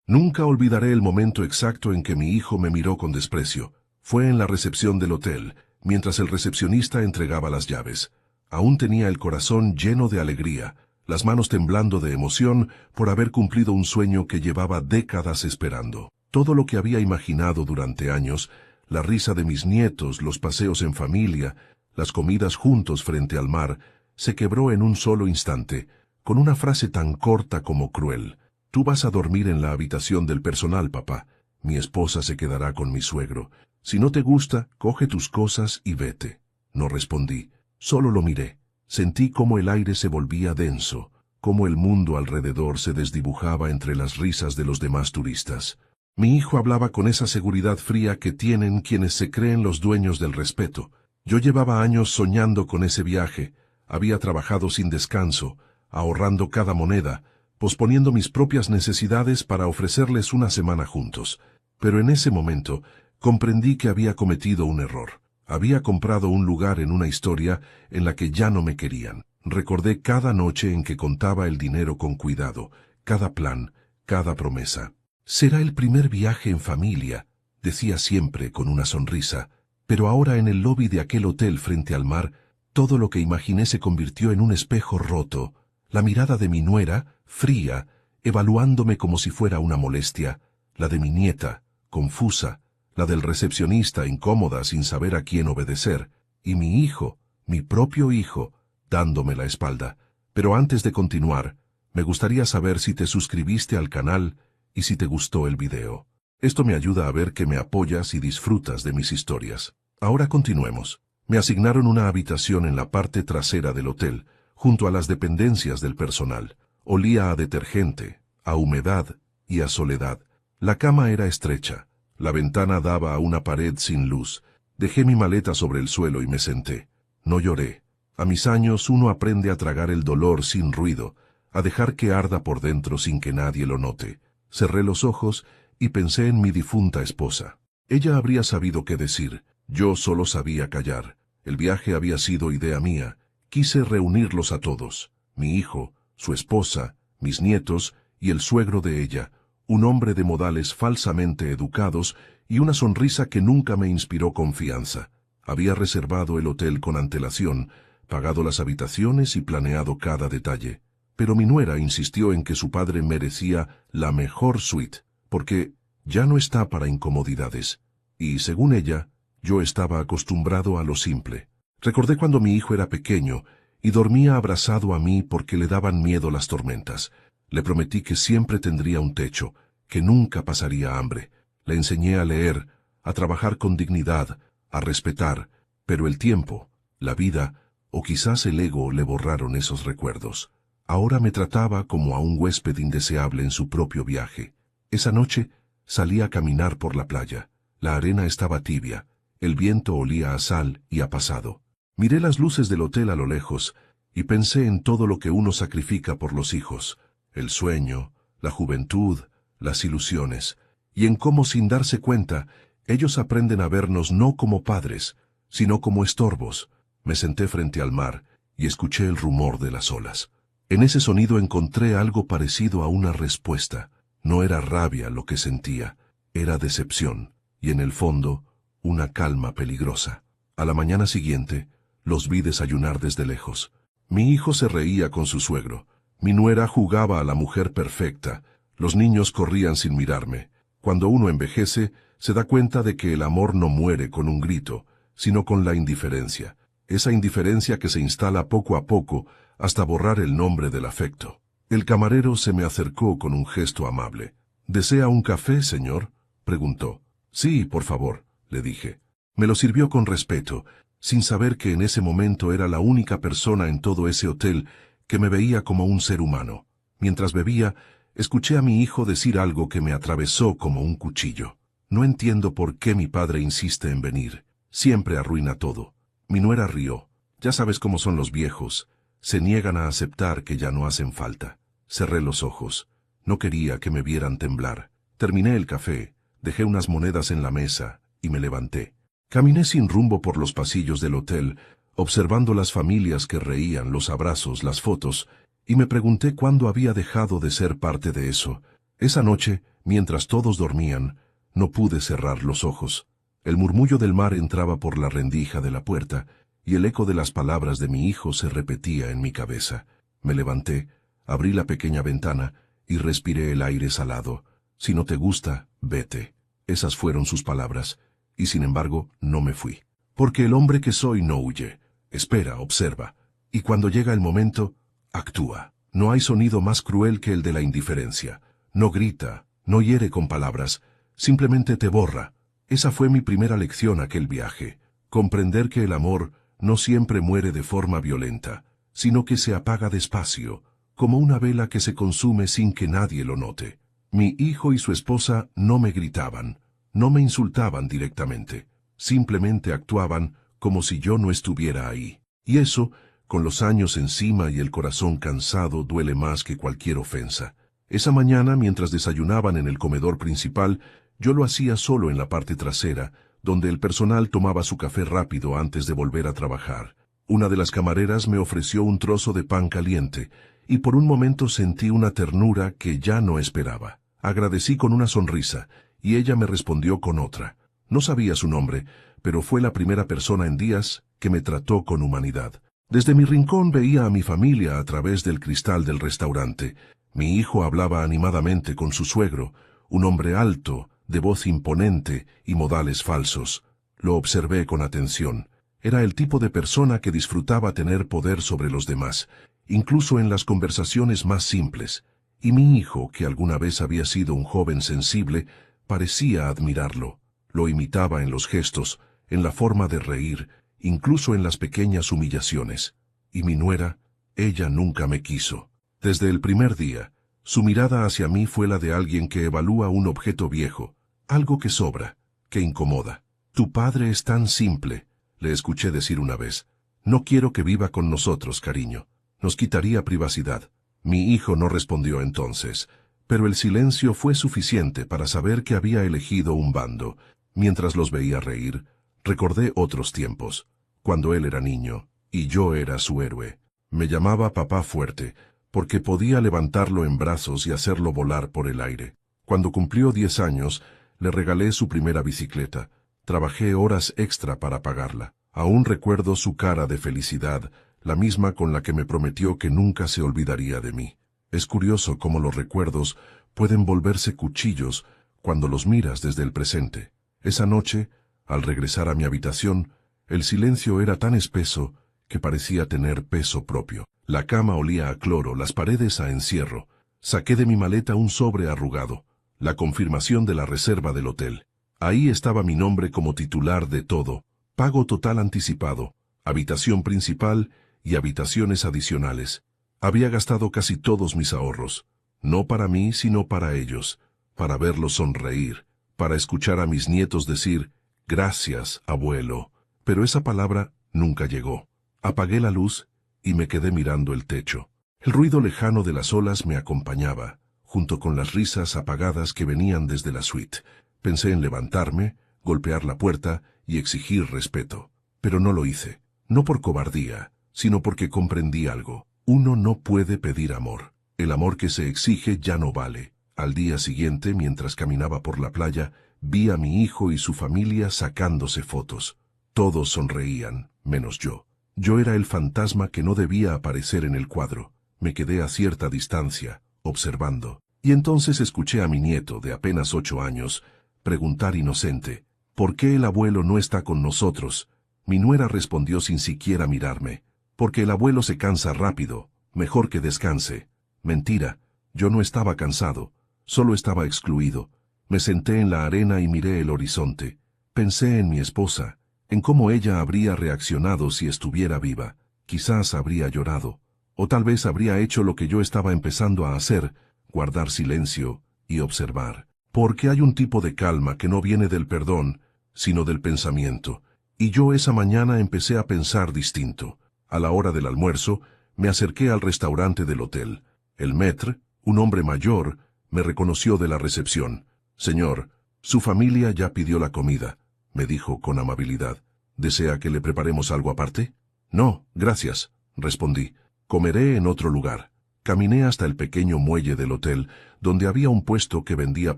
Nunca olvidaré el momento exacto en que mi hijo me miró con desprecio. Fue en la recepción del hotel, mientras el recepcionista entregaba las llaves. Aún tenía el corazón lleno de alegría, las manos temblando de emoción por haber cumplido un sueño que llevaba décadas esperando. Todo lo que había imaginado durante años, la risa de mis nietos, los paseos en familia, las comidas juntos frente al mar, se quebró en un solo instante, con una frase tan corta como cruel. Tú vas a dormir en la habitación del personal, papá. Mi esposa se quedará con mi suegro. Si no te gusta, coge tus cosas y vete. No respondí, solo lo miré. Sentí cómo el aire se volvía denso, cómo el mundo alrededor se desdibujaba entre las risas de los demás turistas. Mi hijo hablaba con esa seguridad fría que tienen quienes se creen los dueños del respeto. Yo llevaba años soñando con ese viaje, había trabajado sin descanso, ahorrando cada moneda, posponiendo mis propias necesidades para ofrecerles una semana juntos. Pero en ese momento comprendí que había cometido un error. Había comprado un lugar en una historia en la que ya no me querían. Recordé cada noche en que contaba el dinero con cuidado, cada plan, cada promesa. Será el primer viaje en familia, decía siempre con una sonrisa, pero ahora en el lobby de aquel hotel frente al mar, todo lo que imaginé se convirtió en un espejo roto. La mirada de mi nuera, fría, evaluándome como si fuera una molestia, la de mi nieta, confusa, la del recepcionista incómoda sin saber a quién obedecer, y mi hijo, mi propio hijo, dándome la espalda. Pero antes de continuar, me gustaría saber si te suscribiste al canal y si te gustó el video. Esto me ayuda a ver que me apoyas y disfrutas de mis historias. Ahora continuemos. Me asignaron una habitación en la parte trasera del hotel, junto a las dependencias del personal. Olía a detergente, a humedad y a soledad. La cama era estrecha. La ventana daba a una pared sin luz. Dejé mi maleta sobre el suelo y me senté. No lloré. A mis años uno aprende a tragar el dolor sin ruido, a dejar que arda por dentro sin que nadie lo note. Cerré los ojos y pensé en mi difunta esposa. Ella habría sabido qué decir. Yo solo sabía callar. El viaje había sido idea mía. Quise reunirlos a todos. Mi hijo, su esposa, mis nietos y el suegro de ella, un hombre de modales falsamente educados y una sonrisa que nunca me inspiró confianza. Había reservado el hotel con antelación, pagado las habitaciones y planeado cada detalle. Pero mi nuera insistió en que su padre merecía la mejor suite, porque ya no está para incomodidades. Y, según ella, yo estaba acostumbrado a lo simple. Recordé cuando mi hijo era pequeño y dormía abrazado a mí porque le daban miedo las tormentas. Le prometí que siempre tendría un techo, que nunca pasaría hambre. Le enseñé a leer, a trabajar con dignidad, a respetar, pero el tiempo, la vida, o quizás el ego le borraron esos recuerdos. Ahora me trataba como a un huésped indeseable en su propio viaje. Esa noche salí a caminar por la playa. La arena estaba tibia, el viento olía a sal y a pasado. Miré las luces del hotel a lo lejos y pensé en todo lo que uno sacrifica por los hijos, el sueño, la juventud, las ilusiones, y en cómo sin darse cuenta, ellos aprenden a vernos no como padres, sino como estorbos. Me senté frente al mar y escuché el rumor de las olas. En ese sonido encontré algo parecido a una respuesta. No era rabia lo que sentía, era decepción, y en el fondo, una calma peligrosa. A la mañana siguiente, los vi desayunar desde lejos. Mi hijo se reía con su suegro. Mi nuera jugaba a la mujer perfecta. Los niños corrían sin mirarme. Cuando uno envejece, se da cuenta de que el amor no muere con un grito, sino con la indiferencia. Esa indiferencia que se instala poco a poco hasta borrar el nombre del afecto. El camarero se me acercó con un gesto amable. ¿Desea un café, señor?, preguntó. Sí, por favor, le dije. Me lo sirvió con respeto, sin saber que en ese momento era la única persona en todo ese hotel que me veía como un ser humano. Mientras bebía, escuché a mi hijo decir algo que me atravesó como un cuchillo. No entiendo por qué mi padre insiste en venir. Siempre arruina todo. Mi nuera rió. Ya sabes cómo son los viejos. Se niegan a aceptar que ya no hacen falta. Cerré los ojos. No quería que me vieran temblar. Terminé el café, dejé unas monedas en la mesa y me levanté. Caminé sin rumbo por los pasillos del hotel, observando las familias que reían, los abrazos, las fotos, y me pregunté cuándo había dejado de ser parte de eso. Esa noche Mientras todos dormían, no pude cerrar los ojos. El murmullo del mar entraba por la rendija de la puerta, y el eco de las palabras de mi hijo se repetía en mi cabeza. Me levanté, abrí la pequeña ventana y respiré el aire salado. Si no te gusta, vete. Esas fueron sus palabras, y sin embargo no me fui. Porque el hombre que soy no huye. Espera, observa, y cuando llega el momento, actúa. No hay sonido más cruel que el de la indiferencia. No grita, no hiere con palabras, simplemente te borra. Esa fue mi primera lección aquel viaje. Comprender que el amor no siempre muere de forma violenta, sino que se apaga despacio, como una vela que se consume sin que nadie lo note. Mi hijo y su esposa no me gritaban, no me insultaban directamente, simplemente actuaban como si yo no estuviera ahí. Y eso, con los años encima y el corazón cansado, duele más que cualquier ofensa. Esa mañana, mientras desayunaban en el comedor principal, yo lo hacía solo en la parte trasera, donde el personal tomaba su café rápido antes de volver a trabajar. Una de las camareras me ofreció un trozo de pan caliente, y por un momento sentí una ternura que ya no esperaba. Agradecí con una sonrisa, y ella me respondió con otra. No sabía su nombre, pero fue la primera persona en días que me trató con humanidad. Desde mi rincón veía a mi familia a través del cristal del restaurante. Mi hijo hablaba animadamente con su suegro, un hombre alto, de voz imponente y modales falsos. Lo observé con atención. Era el tipo de persona que disfrutaba tener poder sobre los demás, incluso en las conversaciones más simples. Y mi hijo, que alguna vez había sido un joven sensible, parecía admirarlo. Lo imitaba en los gestos, en la forma de reír, incluso en las pequeñas humillaciones. Y mi nuera, ella nunca me quiso. Desde el primer día, su mirada hacia mí fue la de alguien que evalúa un objeto viejo, algo que sobra, que incomoda. Tu padre es tan simple, le escuché decir una vez. No quiero que viva con nosotros, cariño. Nos quitaría privacidad. Mi hijo no respondió entonces, pero el silencio fue suficiente para saber que había elegido un bando. Mientras los veía reír, recordé otros tiempos, cuando él era niño, y yo era su héroe. Me llamaba papá fuerte, porque podía levantarlo en brazos y hacerlo volar por el aire. Cuando cumplió 10 años, le regalé su primera bicicleta. Trabajé horas extra para pagarla. Aún recuerdo su cara de felicidad, la misma con la que me prometió que nunca se olvidaría de mí. Es curioso cómo los recuerdos pueden volverse cuchillos cuando los miras desde el presente. Esa noche, al regresar a mi habitación, el silencio era tan espeso que parecía tener peso propio. La cama olía a cloro, las paredes a encierro. Saqué de mi maleta un sobre arrugado, la confirmación de la reserva del hotel. Ahí estaba mi nombre como titular de todo, pago total anticipado, habitación principal y habitaciones adicionales. Había gastado casi todos mis ahorros, no para mí sino para ellos, para verlos sonreír, para escuchar a mis nietos decir, gracias, abuelo. Pero esa palabra nunca llegó. Apagué la luz y me quedé mirando el techo. El ruido lejano de las olas me acompañaba, junto con las risas apagadas que venían desde la suite. Pensé en levantarme, golpear la puerta y exigir respeto. Pero no lo hice, no por cobardía, sino porque comprendí algo. Uno no puede pedir amor. El amor que se exige ya no vale. Al día siguiente, mientras caminaba por la playa, vi a mi hijo y su familia sacándose fotos. Todos sonreían, menos yo. Yo era el fantasma que no debía aparecer en el cuadro. Me quedé a cierta distancia, observando. Y entonces escuché a mi nieto, de apenas 8 años, preguntar inocente, ¿por qué el abuelo no está con nosotros? Mi nuera respondió sin siquiera mirarme, porque el abuelo se cansa rápido, mejor que descanse. Mentira, yo no estaba cansado, solo estaba excluido. Me senté en la arena y miré el horizonte. Pensé en mi esposa, en cómo ella habría reaccionado si estuviera viva. Quizás habría llorado, o tal vez habría hecho lo que yo estaba empezando a hacer, guardar silencio y observar. Porque hay un tipo de calma que no viene del perdón, sino del pensamiento. Y yo esa mañana empecé a pensar distinto. A la hora del almuerzo, me acerqué al restaurante del hotel. El maître, un hombre mayor, me reconoció de la recepción. Señor, su familia ya pidió la comida, me dijo con amabilidad. ¿Desea que le preparemos algo aparte? No, gracias, respondí. Comeré en otro lugar. Caminé hasta el pequeño muelle del hotel, donde había un puesto que vendía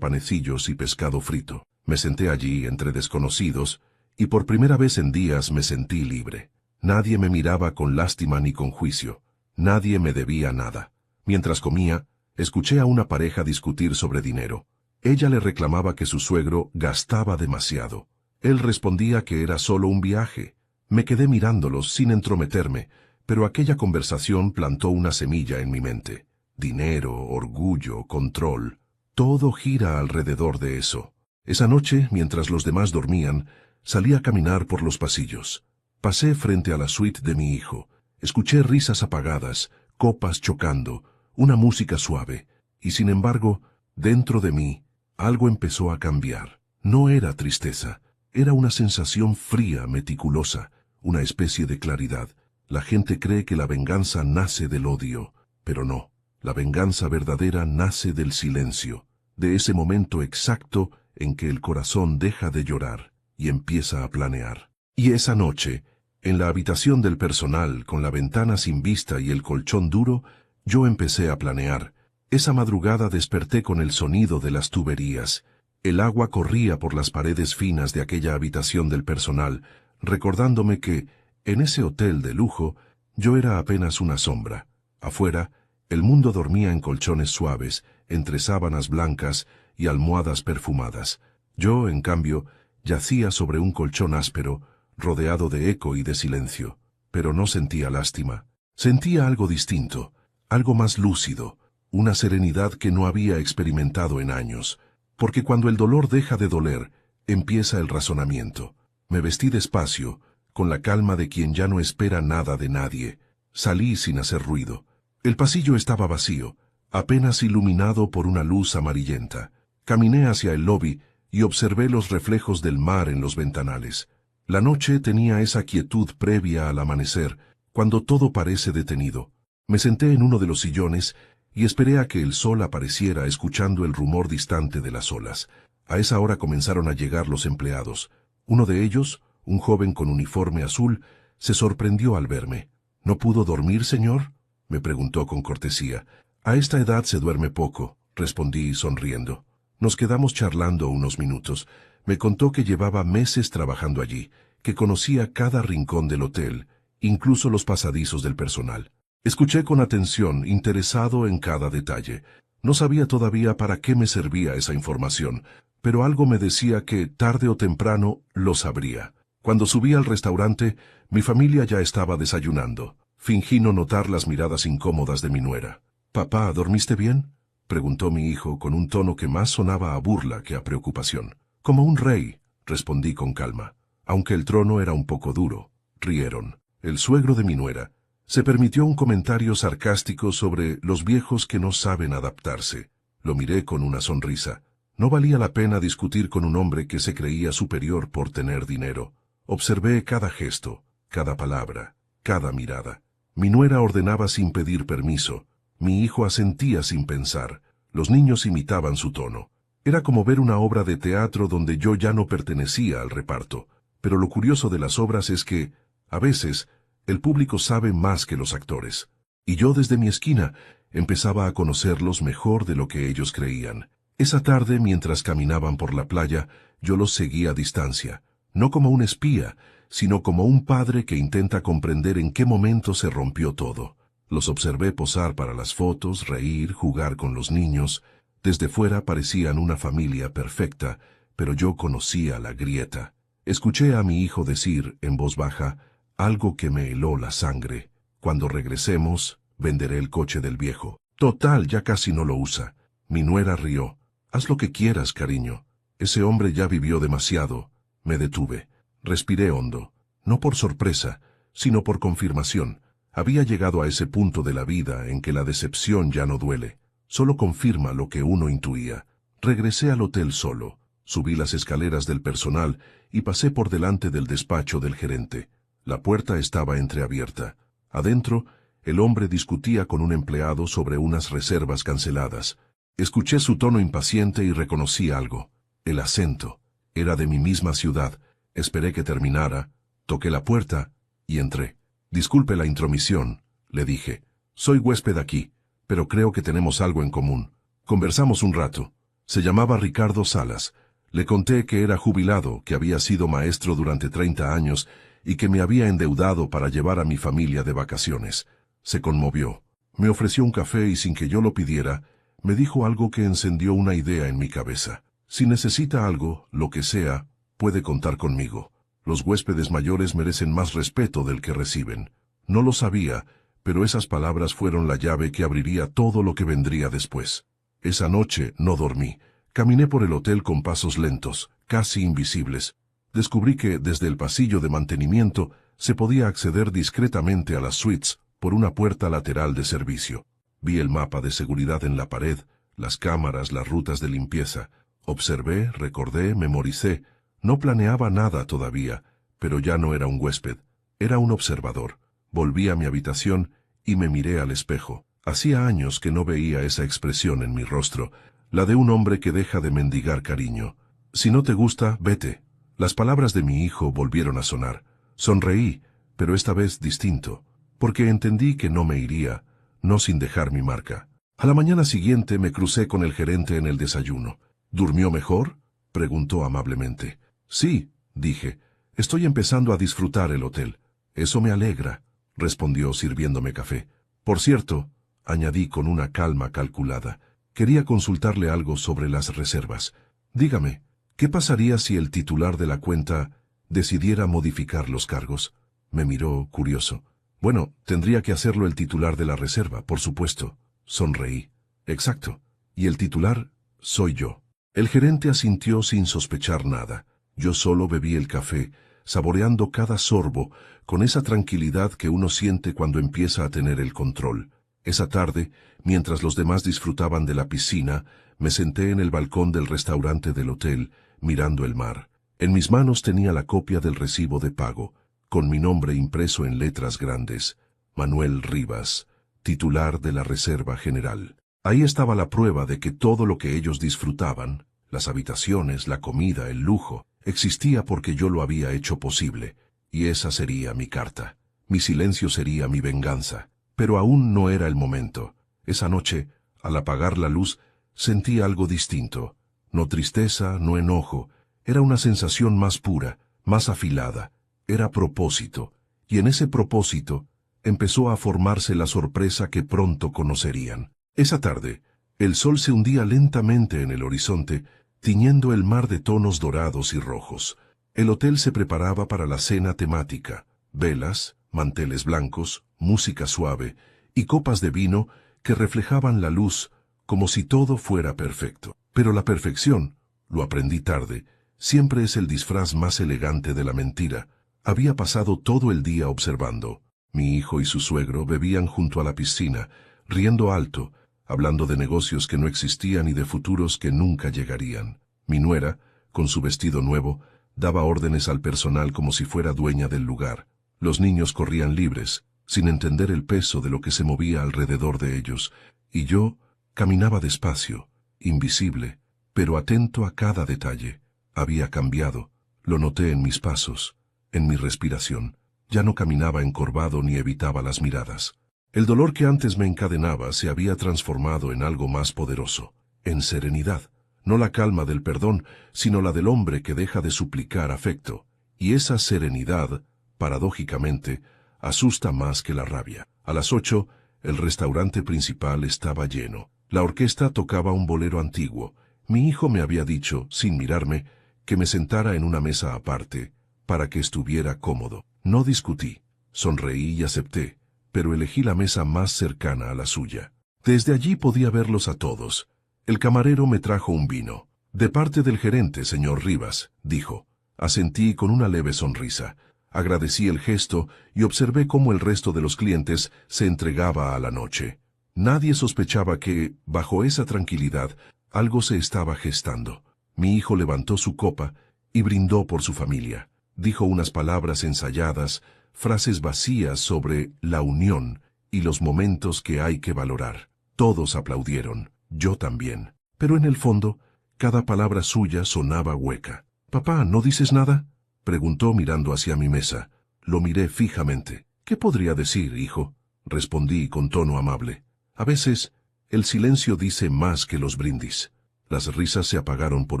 panecillos y pescado frito. Me senté allí entre desconocidos, y por primera vez en días me sentí libre. Nadie me miraba con lástima ni con juicio. Nadie me debía nada. Mientras comía, escuché a una pareja discutir sobre dinero. Ella le reclamaba que su suegro gastaba demasiado. Él respondía que era solo un viaje. Me quedé mirándolos sin entrometerme, pero aquella conversación plantó una semilla en mi mente. Dinero, orgullo, control, todo gira alrededor de eso. Esa noche, mientras los demás dormían, salí a caminar por los pasillos. Pasé frente a la suite de mi hijo. Escuché risas apagadas, copas chocando, una música suave, y sin embargo, dentro de mí, algo empezó a cambiar. No era tristeza, era una sensación fría, meticulosa, una especie de claridad. La gente cree que la venganza nace del odio, pero no. La venganza verdadera nace del silencio, de ese momento exacto en que el corazón deja de llorar y empieza a planear. Y esa noche, en la habitación del personal, con la ventana sin vista y el colchón duro, yo empecé a planear. Esa madrugada desperté con el sonido de las tuberías. El agua corría por las paredes finas de aquella habitación del personal, recordándome que, en ese hotel de lujo, yo era apenas una sombra. Afuera, el mundo dormía en colchones suaves, entre sábanas blancas y almohadas perfumadas. Yo, en cambio, yacía sobre un colchón áspero, rodeado de eco y de silencio. Pero no sentía lástima. Sentía algo distinto, algo más lúcido, una serenidad que no había experimentado en años. Porque cuando el dolor deja de doler, empieza el razonamiento. Me vestí despacio, con la calma de quien ya no espera nada de nadie. Salí sin hacer ruido. El pasillo estaba vacío, apenas iluminado por una luz amarillenta. Caminé hacia el lobby y observé los reflejos del mar en los ventanales. La noche tenía esa quietud previa al amanecer, cuando todo parece detenido. Me senté en uno de los sillones y esperé a que el sol apareciera escuchando el rumor distante de las olas. A esa hora comenzaron a llegar los empleados. Uno de ellos, un joven con uniforme azul, se sorprendió al verme. ¿No pudo dormir, señor?, me preguntó con cortesía. A esta edad se duerme poco, respondí sonriendo. Nos quedamos charlando unos minutos. Me contó que llevaba meses trabajando allí, que conocía cada rincón del hotel, incluso los pasadizos del personal. Escuché con atención, interesado en cada detalle. No sabía todavía para qué me servía esa información, pero algo me decía que, tarde o temprano, lo sabría. Cuando subí al restaurante, mi familia ya estaba desayunando. Fingí no notar las miradas incómodas de mi nuera. «Papá, ¿dormiste bien?», preguntó mi hijo con un tono que más sonaba a burla que a preocupación. «Como un rey», respondí con calma. Aunque el trono era un poco duro. Rieron. El suegro de mi nuera se permitió un comentario sarcástico sobre los viejos que no saben adaptarse. Lo miré con una sonrisa. No valía la pena discutir con un hombre que se creía superior por tener dinero. Observé cada gesto, cada palabra, cada mirada. Mi nuera ordenaba sin pedir permiso. Mi hijo asentía sin pensar. Los niños imitaban su tono. Era como ver una obra de teatro donde yo ya no pertenecía al reparto. Pero lo curioso de las obras es que, a veces, el público sabe más que los actores. Y yo desde mi esquina empezaba a conocerlos mejor de lo que ellos creían. Esa tarde, mientras caminaban por la playa, yo los seguí a distancia. No como un espía, sino como un padre que intenta comprender en qué momento se rompió todo. Los observé posar para las fotos, reír, jugar con los niños. Desde fuera parecían una familia perfecta, pero yo conocía la grieta. Escuché a mi hijo decir, en voz baja, algo que me heló la sangre. «Cuando regresemos, venderé el coche del viejo. Total, ya casi no lo usa». Mi nuera rió. «Haz lo que quieras, cariño. Ese hombre ya vivió demasiado». Me detuve. Respiré hondo. No por sorpresa, sino por confirmación. Había llegado a ese punto de la vida en que la decepción ya no duele. Solo confirma lo que uno intuía. Regresé al hotel solo. Subí las escaleras del personal y pasé por delante del despacho del gerente. La puerta estaba entreabierta. Adentro, el hombre discutía con un empleado sobre unas reservas canceladas. Escuché su tono impaciente y reconocí algo. El acento. Era de mi misma ciudad. Esperé que terminara, toqué la puerta y entré. «Disculpe la intromisión», le dije. «Soy huésped aquí. pero creo que tenemos algo en común. Conversamos un rato. Se llamaba Ricardo Salas. Le conté que era jubilado, que había sido maestro durante 30 años y que me había endeudado para llevar a mi familia de vacaciones. Se conmovió. Me ofreció un café y sin que yo lo pidiera, me dijo algo que encendió una idea en mi cabeza. Si necesita algo, lo que sea, puede contar conmigo. Los huéspedes mayores merecen más respeto del que reciben. No lo sabía, pero esas palabras fueron la llave que abriría todo lo que vendría después. Esa noche no dormí. Caminé por el hotel con pasos lentos, casi invisibles. Descubrí que, desde el pasillo de mantenimiento, se podía acceder discretamente a las suites por una puerta lateral de servicio. Vi el mapa de seguridad en la pared, las cámaras, las rutas de limpieza. Observé, recordé, memoricé. No planeaba nada todavía, pero ya no era un huésped. Era un observador. Volví a mi habitación y me miré al espejo. Hacía años que no veía esa expresión en mi rostro, la de un hombre que deja de mendigar cariño. Si no te gusta, vete. Las palabras de mi hijo volvieron a sonar. Sonreí, pero esta vez distinto, porque entendí que no me iría, no sin dejar mi marca. A la mañana siguiente me crucé con el gerente en el desayuno. ¿Durmió mejor?, preguntó amablemente. Sí, dije. Estoy empezando a disfrutar el hotel. Eso me alegra, respondió sirviéndome café. Por cierto, añadí con una calma calculada, quería consultarle algo sobre las reservas. Dígame, ¿qué pasaría si el titular de la cuenta decidiera modificar los cargos? Me miró curioso. Bueno, tendría que hacerlo el titular de la reserva, por supuesto. Sonreí. Exacto. Y el titular soy yo. El gerente asintió sin sospechar nada. Yo solo bebí el café, saboreando cada sorbo, con esa tranquilidad que uno siente cuando empieza a tener el control. Esa tarde, mientras los demás disfrutaban de la piscina, me senté en el balcón del restaurante del hotel, mirando el mar. En mis manos tenía la copia del recibo de pago, con mi nombre impreso en letras grandes. Manuel Rivas, titular de la Reserva General. Ahí estaba la prueba de que todo lo que ellos disfrutaban, las habitaciones, la comida, el lujo, existía porque yo lo había hecho posible, y esa sería mi carta. Mi silencio sería mi venganza. Pero aún no era el momento. Esa noche, al apagar la luz, sentí algo distinto. No tristeza, no enojo. Era una sensación más pura, más afilada. Era propósito. Y en ese propósito, empezó a formarse la sorpresa que pronto conocerían. Esa tarde, el sol se hundía lentamente en el horizonte, tiñendo el mar de tonos dorados y rojos. El hotel se preparaba para la cena temática. Velas, manteles blancos, música suave y copas de vino que reflejaban la luz como si todo fuera perfecto. Pero la perfección, lo aprendí tarde, siempre es el disfraz más elegante de la mentira. Había pasado todo el día observando. Mi hijo y su suegro bebían junto a la piscina, riendo alto, hablando de negocios que no existían y de futuros que nunca llegarían. Mi nuera, con su vestido nuevo, daba órdenes al personal como si fuera dueña del lugar. Los niños corrían libres, sin entender el peso de lo que se movía alrededor de ellos, y yo caminaba despacio, invisible, pero atento a cada detalle. Había cambiado, lo noté en mis pasos, en mi respiración. Ya no caminaba encorvado ni evitaba las miradas. El dolor que antes me encadenaba se había transformado en algo más poderoso, en serenidad. No la calma del perdón, sino la del hombre que deja de suplicar afecto. Y esa serenidad, paradójicamente, asusta más que la rabia. A las 8, el restaurante principal estaba lleno. La orquesta tocaba un bolero antiguo. Mi hijo me había dicho, sin mirarme, que me sentara en una mesa aparte, para que estuviera cómodo. No discutí, sonreí y acepté, pero elegí la mesa más cercana a la suya. Desde allí podía verlos a todos. El camarero me trajo un vino. De parte del gerente, señor Rivas, dijo. Asentí con una leve sonrisa. Agradecí el gesto y observé cómo el resto de los clientes se entregaba a la noche. Nadie sospechaba que, bajo esa tranquilidad, algo se estaba gestando. Mi hijo levantó su copa y brindó por su familia. Dijo unas palabras ensayadas, frases vacías sobre la unión y los momentos que hay que valorar. Todos aplaudieron, yo también. Pero en el fondo, cada palabra suya sonaba hueca. «Papá, ¿no dices nada?», preguntó mirando hacia mi mesa. Lo miré fijamente. «¿Qué podría decir, hijo?», respondí con tono amable. «A veces El silencio dice más que los brindis. Las risas se apagaron por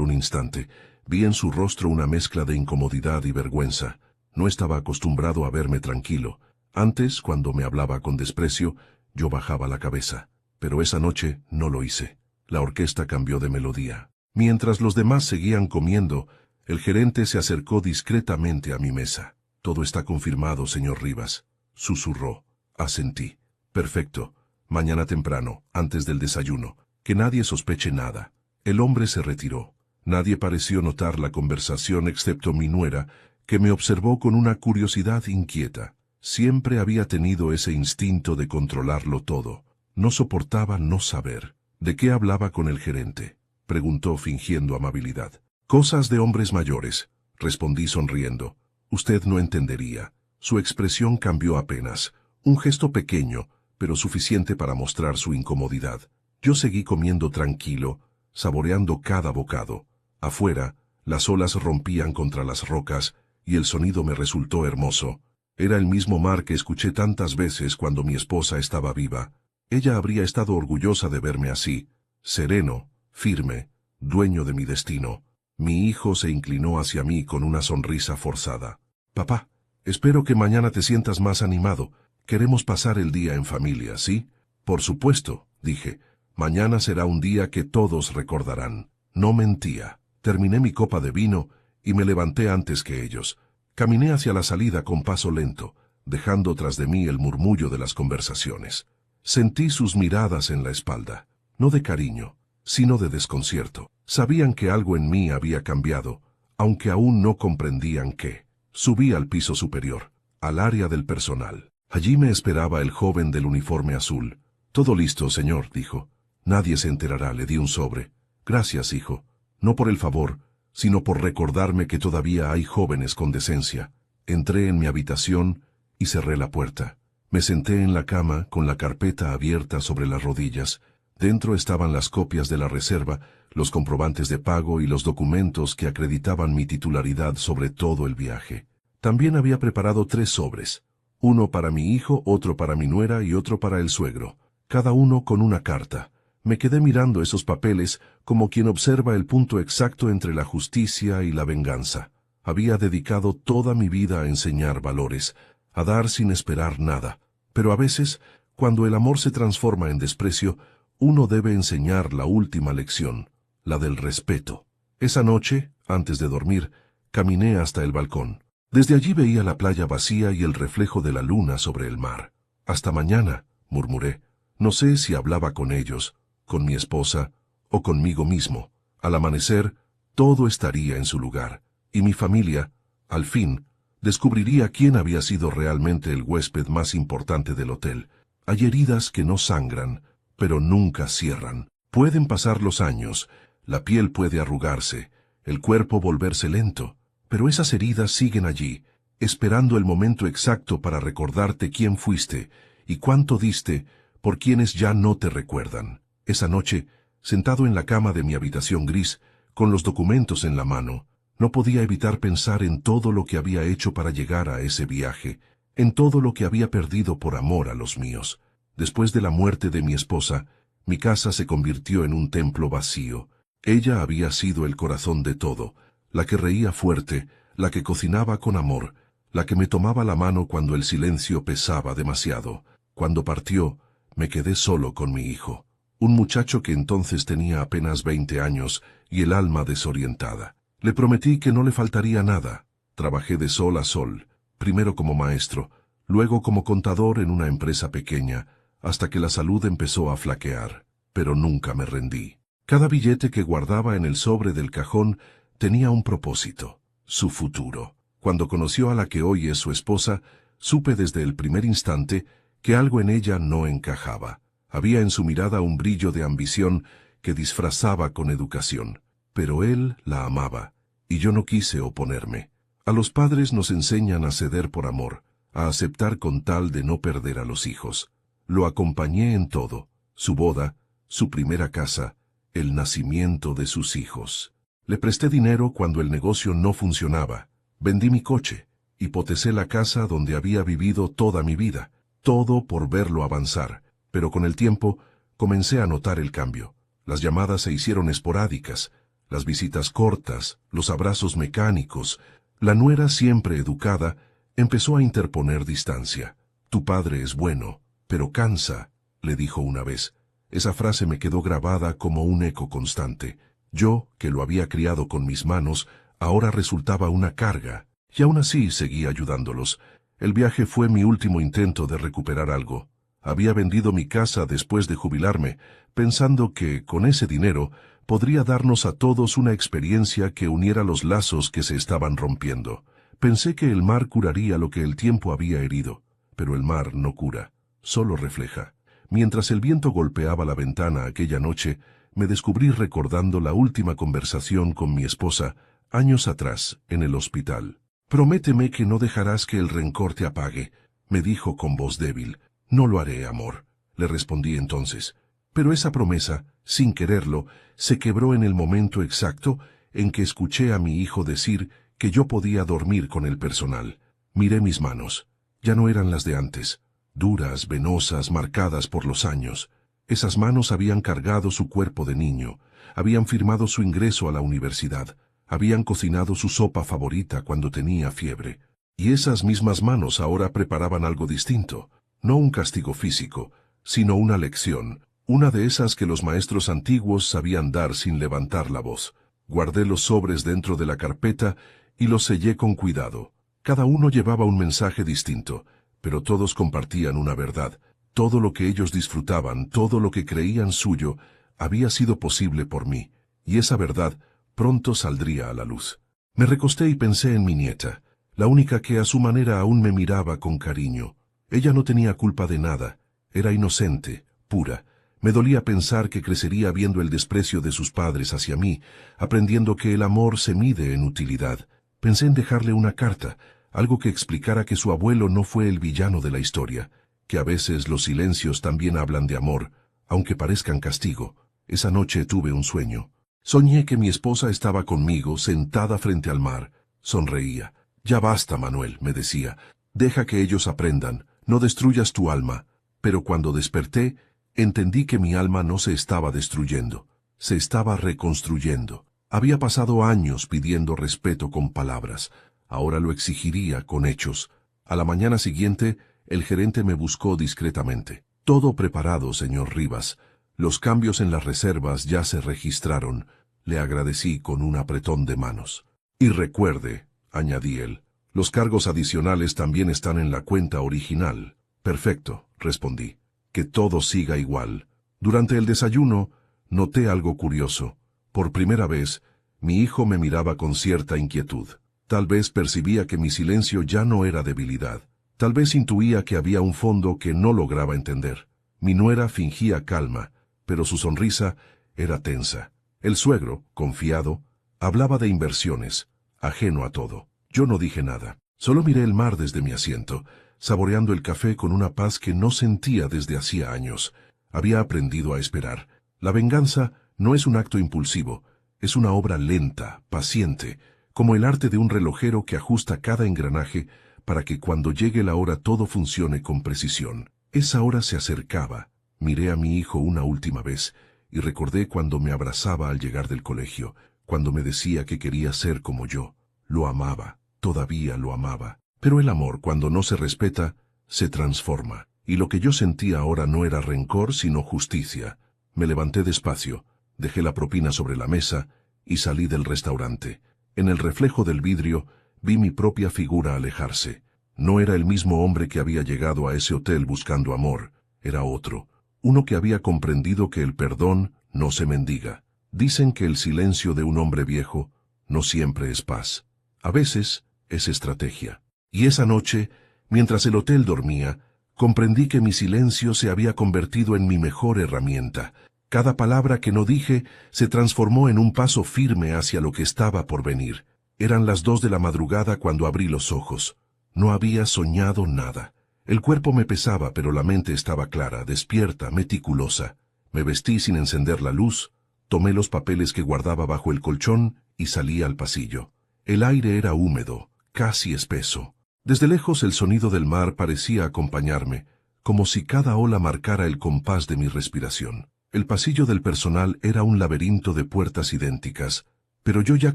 un instante. Vi en su rostro una mezcla de incomodidad y vergüenza. No estaba acostumbrado a verme tranquilo. Antes, cuando me hablaba con desprecio, yo bajaba la cabeza. Pero esa noche no lo hice. La orquesta cambió de melodía. Mientras los demás seguían comiendo, el gerente se acercó discretamente a mi mesa. «Todo está confirmado, señor Rivas», susurró. Asentí. «Perfecto. Mañana temprano, antes del desayuno. Que nadie sospeche nada». El hombre se retiró. Nadie pareció notar la conversación excepto mi nuera, que me observó con una curiosidad inquieta. Siempre había tenido ese instinto de controlarlo todo. No soportaba no saber. «¿De qué hablaba con el gerente?», preguntó fingiendo amabilidad. «Cosas de hombres mayores», respondí sonriendo. «Usted no entendería». Su expresión cambió apenas. Un gesto pequeño, pero suficiente para mostrar su incomodidad. Yo seguí comiendo tranquilo, saboreando cada bocado. Afuera, las olas rompían contra las rocas, y el sonido me resultó hermoso. Era el mismo mar que escuché tantas veces cuando mi esposa estaba viva. Ella habría estado orgullosa de verme así, sereno, firme, dueño de mi destino. Mi hijo se inclinó hacia mí con una sonrisa forzada. «Papá, espero que mañana te sientas más animado. Queremos pasar el día en familia, ¿sí?» «Por supuesto», dije. «Mañana será un día que todos recordarán». No mentía. Terminé mi copa de vino y me levanté antes que ellos. Caminé hacia la salida con paso lento, dejando tras de mí el murmullo de las conversaciones. Sentí sus miradas en la espalda, no de cariño, sino de desconcierto. Sabían que algo en mí había cambiado, aunque aún no comprendían qué. Subí al piso superior, al área del personal. Allí me esperaba el joven del uniforme azul. «Todo listo, señor», dijo. «Nadie se enterará», le di un sobre. «Gracias, hijo. No por el favor, sino por recordarme que todavía hay jóvenes con decencia». Entré en mi habitación y cerré la puerta. Me senté en la cama con la carpeta abierta sobre las rodillas. Dentro estaban las copias de la reserva, los comprobantes de pago y los documentos que acreditaban mi titularidad sobre todo el viaje. También había preparado 3 sobres. Uno para mi hijo, otro para mi nuera y otro para el suegro. Cada uno con una carta. Me quedé mirando esos papeles como quien observa el punto exacto entre la justicia y la venganza. Había dedicado toda mi vida a enseñar valores, a dar sin esperar nada. Pero a veces, cuando el amor se transforma en desprecio, uno debe enseñar la última lección, la del respeto. Esa noche, antes de dormir, caminé hasta el balcón. Desde allí veía la playa vacía y el reflejo de la luna sobre el mar. «Hasta mañana», murmuré. No sé si hablaba con ellos, con mi esposa o conmigo mismo. Al amanecer, todo estaría en su lugar, y mi familia, al fin, descubriría quién había sido realmente el huésped más importante del hotel. Hay heridas que no sangran, pero nunca cierran. Pueden pasar los años, la piel puede arrugarse, el cuerpo volverse lento, pero esas heridas siguen allí, esperando el momento exacto para recordarte quién fuiste y cuánto diste por quienes ya no te recuerdan. Esa noche, sentado en la cama de mi habitación gris, con los documentos en la mano, no podía evitar pensar en todo lo que había hecho para llegar a ese viaje, en todo lo que había perdido por amor a los míos. Después de la muerte de mi esposa, mi casa se convirtió en un templo vacío. Ella había sido el corazón de todo, la que reía fuerte, la que cocinaba con amor, la que me tomaba la mano cuando el silencio pesaba demasiado. Cuando partió, me quedé solo con mi hijo, un muchacho que entonces tenía apenas 20 años y el alma desorientada. Le prometí que no le faltaría nada. Trabajé de sol a sol, primero como maestro, luego como contador en una empresa pequeña, hasta que la salud empezó a flaquear, pero nunca me rendí. Cada billete que guardaba en el sobre del cajón tenía un propósito, su futuro. Cuando conoció a la que hoy es su esposa, supe desde el primer instante que algo en ella no encajaba. Había en su mirada un brillo de ambición que disfrazaba con educación. Pero él la amaba, y yo no quise oponerme. A los padres nos enseñan a ceder por amor, a aceptar con tal de no perder a los hijos. Lo acompañé en todo, su boda, su primera casa, el nacimiento de sus hijos. Le presté dinero cuando el negocio no funcionaba. Vendí mi coche, hipotecé la casa donde había vivido toda mi vida, todo por verlo avanzar, pero con el tiempo Comencé a notar el cambio. Las llamadas se hicieron esporádicas, las visitas cortas, los abrazos mecánicos. La nuera, siempre educada, empezó a interponer distancia. Tu padre es bueno, pero cansa, le dijo una vez. Esa frase me quedó grabada como un eco constante. Yo, que lo había criado con mis manos, ahora resultaba una carga, y aún así seguí ayudándolos. El viaje fue mi último intento de recuperar algo. Había vendido mi casa después de jubilarme, pensando que, con ese dinero, podría darnos a todos una experiencia que uniera los lazos que se estaban rompiendo. Pensé que el mar curaría lo que el tiempo había herido, pero el mar no cura, solo refleja. Mientras el viento golpeaba la ventana aquella noche, me descubrí recordando la última conversación con mi esposa, años atrás, en el hospital. Prométeme que no dejarás que el rencor te apague, me dijo con voz débil. No lo haré, amor, le respondí entonces. Pero esa promesa, sin quererlo, se quebró en el momento exacto en que escuché a mi hijo decir que yo podía dormir con el personal. Miré mis manos. Ya no eran las de antes, duras, venosas, marcadas por los años. Esas manos habían cargado su cuerpo de niño, habían firmado su ingreso a la universidad, habían cocinado su sopa favorita cuando tenía fiebre. Y esas mismas manos ahora preparaban algo distinto, no un castigo físico, sino una lección, una de esas que los maestros antiguos sabían dar sin levantar la voz. Guardé los sobres dentro de la carpeta y los sellé con cuidado. Cada uno llevaba un mensaje distinto, pero todos compartían una verdad. Todo lo que ellos disfrutaban, todo lo que creían suyo, había sido posible por mí, y esa verdad pronto saldría a la luz. Me recosté y pensé en mi nieta, la única que a su manera aún me miraba con cariño. Ella no tenía culpa de nada, era inocente, pura. Me dolía pensar que crecería viendo el desprecio de sus padres hacia mí, aprendiendo que el amor se mide en utilidad. Pensé en dejarle una carta, algo que explicara que su abuelo no fue el villano de la historia, que a veces los silencios también hablan de amor, aunque parezcan castigo. Esa noche tuve un sueño. Soñé que mi esposa estaba conmigo, sentada frente al mar. Sonreía. Ya basta, Manuel, me decía. Deja que ellos aprendan, no destruyas tu alma. Pero cuando desperté, entendí que mi alma no se estaba destruyendo, se estaba reconstruyendo. Había pasado años pidiendo respeto con palabras, ahora lo exigiría con hechos. A la mañana siguiente, el gerente me buscó discretamente. Todo preparado, señor Rivas. Los cambios en las reservas ya se registraron. Le agradecí con un apretón de manos. Y recuerde, añadí él, los cargos adicionales también están en la cuenta original. Perfecto, respondí. Que todo siga igual. Durante el desayuno, noté algo curioso. Por primera vez, mi hijo me miraba con cierta inquietud. Tal vez percibía que mi silencio ya no era debilidad. Tal vez intuía que había un fondo que no lograba entender. Mi nuera fingía calma, pero su sonrisa era tensa. El suegro, confiado, hablaba de inversiones, ajeno a todo. Yo no dije nada. Solo miré el mar desde mi asiento, saboreando el café con una paz que no sentía desde hacía años. Había aprendido a esperar. La venganza no es un acto impulsivo, es una obra lenta, paciente, como el arte de un relojero que ajusta cada engranaje para que cuando llegue la hora todo funcione con precisión. Esa hora se acercaba. Miré a mi hijo una última vez y recordé cuando me abrazaba al llegar del colegio, cuando me decía que quería ser como yo. Lo amaba, todavía lo amaba. Pero el amor, cuando no se respeta, se transforma. Y lo que yo sentía ahora no era rencor, sino justicia. Me levanté despacio, dejé la propina sobre la mesa y salí del restaurante. En el reflejo del vidrio vi mi propia figura alejarse. No era el mismo hombre que había llegado a ese hotel buscando amor. Era otro. Uno que había comprendido que el perdón no se mendiga. Dicen que el silencio de un hombre viejo no siempre es paz. A veces es estrategia. Y esa noche, mientras el hotel dormía, comprendí que mi silencio se había convertido en mi mejor herramienta. Cada palabra que no dije se transformó en un paso firme hacia lo que estaba por venir. Eran las 2 de la madrugada cuando abrí los ojos. No había soñado nada. El cuerpo me pesaba, pero la mente estaba clara, despierta, meticulosa. Me vestí sin encender la luz, tomé los papeles que guardaba bajo el colchón y salí al pasillo. El aire era húmedo, casi espeso. Desde lejos el sonido del mar parecía acompañarme, como si cada ola marcara el compás de mi respiración. El pasillo del personal era un laberinto de puertas idénticas, pero yo ya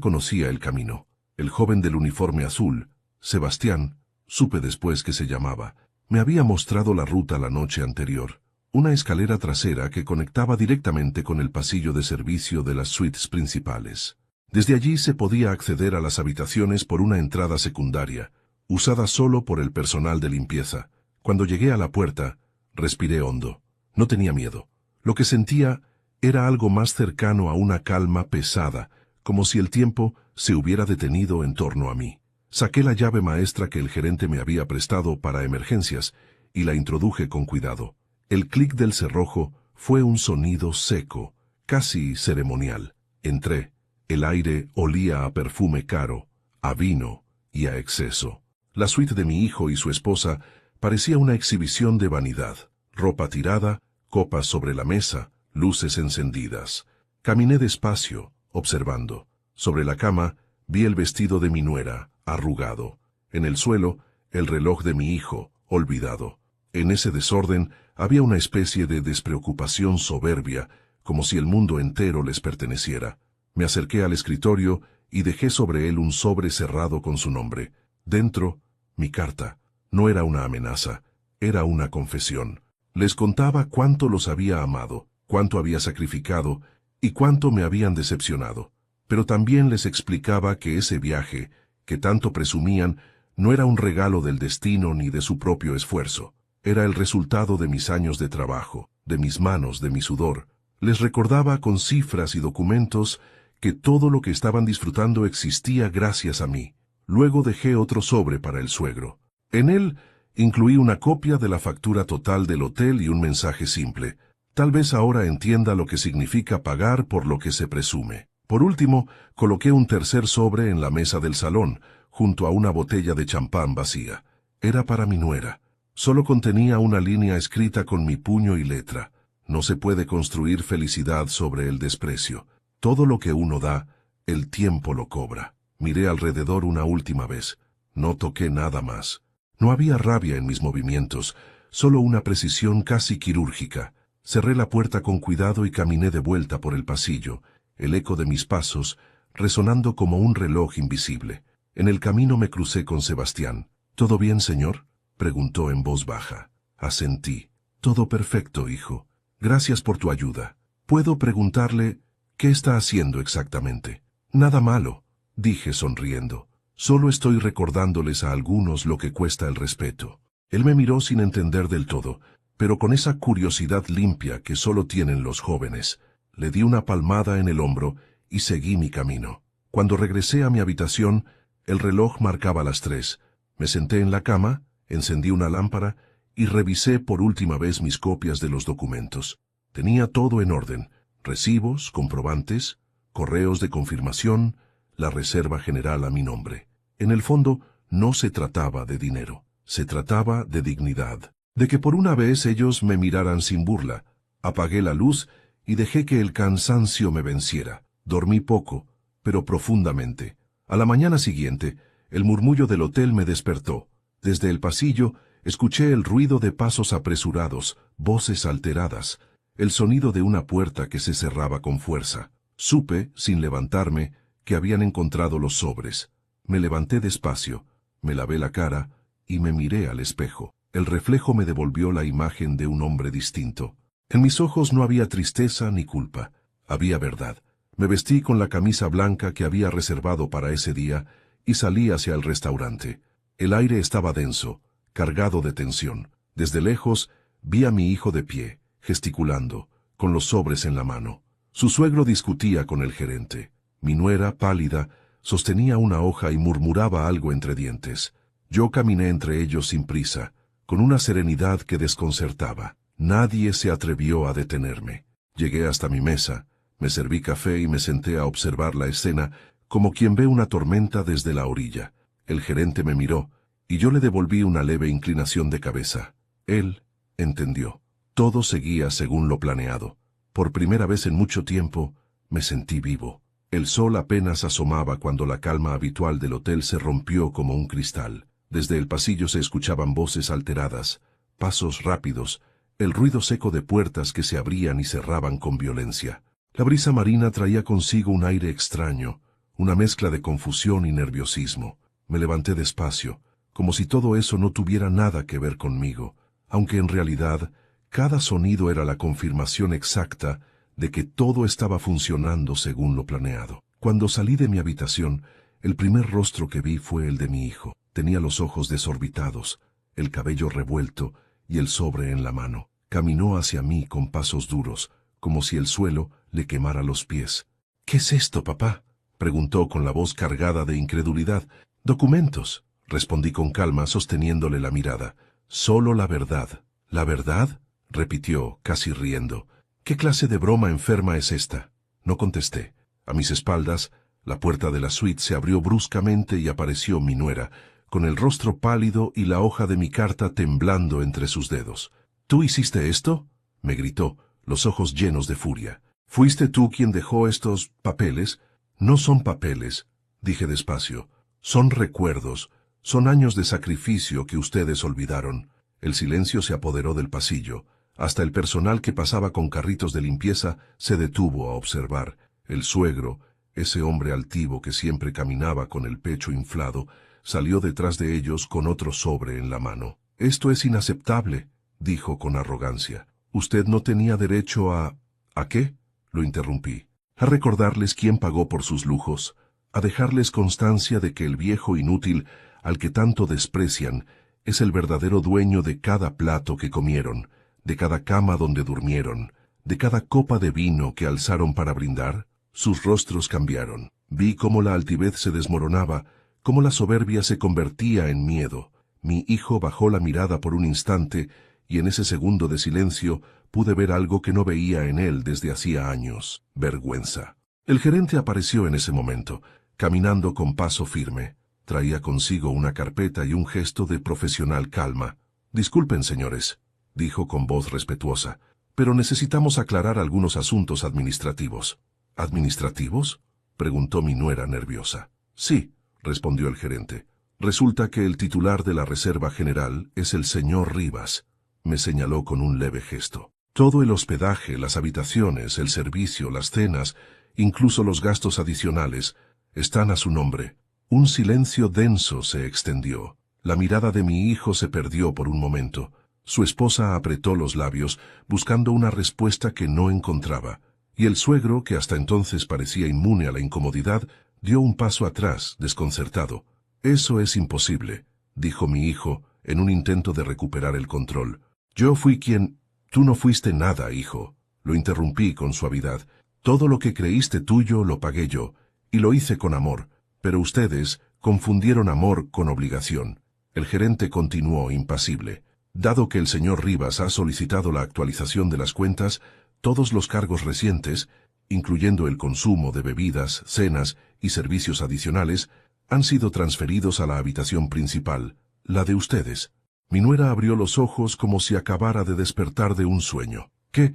conocía el camino. El joven del uniforme azul, Sebastián, supe después que se llamaba, me había mostrado la ruta la noche anterior, una escalera trasera que conectaba directamente con el pasillo de servicio de las suites principales. Desde allí se podía acceder a las habitaciones por una entrada secundaria, usada solo por el personal de limpieza. Cuando llegué a la puerta, respiré hondo. No tenía miedo. Lo que sentía era algo más cercano a una calma pesada, como si el tiempo se hubiera detenido en torno a mí. Saqué la llave maestra que el gerente me había prestado para emergencias y la introduje con cuidado. El clic del cerrojo fue un sonido seco, casi ceremonial. Entré. El aire olía a perfume caro, a vino y a exceso. La suite de mi hijo y su esposa parecía una exhibición de vanidad. Ropa tirada, copas sobre la mesa, luces encendidas. Caminé despacio, observando. Sobre la cama, vi el vestido de mi nuera, arrugado. En el suelo, el reloj de mi hijo, olvidado. En ese desorden había una especie de despreocupación soberbia, como si el mundo entero les perteneciera. Me acerqué al escritorio y dejé sobre él un sobre cerrado con su nombre. Dentro, mi carta. No era una amenaza, era una confesión. Les contaba cuánto los había amado, cuánto había sacrificado y cuánto me habían decepcionado. Pero también les explicaba que ese viaje, que tanto presumían, no era un regalo del destino ni de su propio esfuerzo. Era el resultado de mis años de trabajo, de mis manos, de mi sudor. Les recordaba con cifras y documentos que todo lo que estaban disfrutando existía gracias a mí. Luego dejé otro sobre para el suegro. En él incluí una copia de la factura total del hotel y un mensaje simple. Tal vez ahora entienda lo que significa pagar por lo que se presume. Por último, coloqué un tercer sobre en la mesa del salón, junto a una botella de champán vacía. Era para mi nuera. Solo contenía una línea escrita con mi puño y letra. No se puede construir felicidad sobre el desprecio. Todo lo que uno da, el tiempo lo cobra. Miré alrededor una última vez. No toqué nada más. No había rabia en mis movimientos, solo una precisión casi quirúrgica. Cerré la puerta con cuidado y caminé de vuelta por el pasillo, el eco de mis pasos resonando como un reloj invisible. En el camino me crucé con Sebastián. ¿Todo bien, señor?, preguntó en voz baja. Asentí. Todo perfecto, hijo. Gracias por tu ayuda. ¿Puedo preguntarle qué está haciendo exactamente? Nada malo, dije sonriendo. Solo estoy recordándoles a algunos lo que cuesta el respeto. Él me miró sin entender del todo, pero con esa curiosidad limpia que solo tienen los jóvenes. Le di una palmada en el hombro y seguí mi camino. Cuando regresé a mi habitación, el reloj marcaba las 3. Me senté en la cama, encendí una lámpara y revisé por última vez mis copias de los documentos. Tenía todo en orden: recibos, comprobantes, correos de confirmación, la reserva general a mi nombre. En el fondo, no se trataba de dinero, se trataba de dignidad, de que por una vez ellos me miraran sin burla. Apagué la luz y dejé que el cansancio me venciera. Dormí poco, pero profundamente. A la mañana siguiente, el murmullo del hotel me despertó. Desde el pasillo, escuché el ruido de pasos apresurados, voces alteradas, el sonido de una puerta que se cerraba con fuerza. Supe, sin levantarme, que habían encontrado los sobres. Me levanté despacio, me lavé la cara y me miré al espejo. El reflejo me devolvió la imagen de un hombre distinto. En mis ojos no había tristeza ni culpa, había verdad. Me vestí con la camisa blanca que había reservado para ese día y salí hacia el restaurante. El aire estaba denso, cargado de tensión. Desde lejos vi a mi hijo de pie, gesticulando, con los sobres en la mano. Su suegro discutía con el gerente. Mi nuera, pálida, sostenía una hoja y murmuraba algo entre dientes. Yo caminé entre ellos sin prisa, con una serenidad que desconcertaba. Nadie se atrevió a detenerme. Llegué hasta mi mesa, me serví café y me senté a observar la escena como quien ve una tormenta desde la orilla. El gerente me miró, y yo le devolví una leve inclinación de cabeza. Él entendió. Todo seguía según lo planeado. Por primera vez en mucho tiempo, me sentí vivo. El sol apenas asomaba cuando la calma habitual del hotel se rompió como un cristal. Desde el pasillo se escuchaban voces alteradas, pasos rápidos, el ruido seco de puertas que se abrían y cerraban con violencia. La brisa marina traía consigo un aire extraño, una mezcla de confusión y nerviosismo. Me levanté despacio, como si todo eso no tuviera nada que ver conmigo, aunque en realidad cada sonido era la confirmación exacta de que todo estaba funcionando según lo planeado. Cuando salí de mi habitación, el primer rostro que vi fue el de mi hijo. Tenía los ojos desorbitados, el cabello revuelto y el sobre en la mano. Caminó hacia mí con pasos duros, como si el suelo le quemara los pies. «¿Qué es esto, papá?», preguntó con la voz cargada de incredulidad. «Documentos», respondí con calma, sosteniéndole la mirada. «Solo la verdad». «¿La verdad?», repitió, casi riendo. «¿Qué clase de broma enferma es esta?». No contesté. A mis espaldas, la puerta de la suite se abrió bruscamente y apareció mi nuera, con el rostro pálido y la hoja de mi carta temblando entre sus dedos. «¿Tú hiciste esto?», me gritó, los ojos llenos de furia. «¿Fuiste tú quien dejó estos papeles?». «No son papeles», dije despacio. «Son recuerdos, son años de sacrificio que ustedes olvidaron». El silencio se apoderó del pasillo. Hasta el personal que pasaba con carritos de limpieza se detuvo a observar. El suegro, ese hombre altivo que siempre caminaba con el pecho inflado, salió detrás de ellos con otro sobre en la mano. «Esto es inaceptable», dijo con arrogancia. «Usted no tenía derecho a...». «¿A qué?», lo interrumpí. «A recordarles quién pagó por sus lujos, a dejarles constancia de que el viejo inútil, al que tanto desprecian, es el verdadero dueño de cada plato que comieron, de cada cama donde durmieron, de cada copa de vino que alzaron para brindar». Sus rostros cambiaron. Vi cómo la altivez se desmoronaba, cómo la soberbia se convertía en miedo. Mi hijo bajó la mirada por un instante, y en ese segundo de silencio pude ver algo que no veía en él desde hacía años: vergüenza. El gerente apareció en ese momento, caminando con paso firme. Traía consigo una carpeta y un gesto de profesional calma. «Disculpen, señores», dijo con voz respetuosa, «pero necesitamos aclarar algunos asuntos administrativos». «¿Administrativos?», preguntó mi nuera nerviosa. «Sí», respondió el gerente. «Resulta que el titular de la Reserva General es el señor Rivas», me señaló con un leve gesto. «Todo el hospedaje, las habitaciones, el servicio, las cenas, incluso los gastos adicionales, están a su nombre». Un silencio denso se extendió. La mirada de mi hijo se perdió por un momento. Su esposa apretó los labios, buscando una respuesta que no encontraba. Y el suegro, que hasta entonces parecía inmune a la incomodidad, dio un paso atrás, desconcertado. «Eso es imposible», dijo mi hijo, en un intento de recuperar el control. «Yo fui quien...». «Tú no fuiste nada, hijo», lo interrumpí con suavidad. «Todo lo que creíste tuyo lo pagué yo, y lo hice con amor, pero ustedes confundieron amor con obligación». El gerente continuó impasible. «Dado que el señor Rivas ha solicitado la actualización de las cuentas, todos los cargos recientes, incluyendo el consumo de bebidas, cenas y servicios adicionales, han sido transferidos a la habitación principal, la de ustedes». Mi nuera abrió los ojos como si acabara de despertar de un sueño. ¿Qué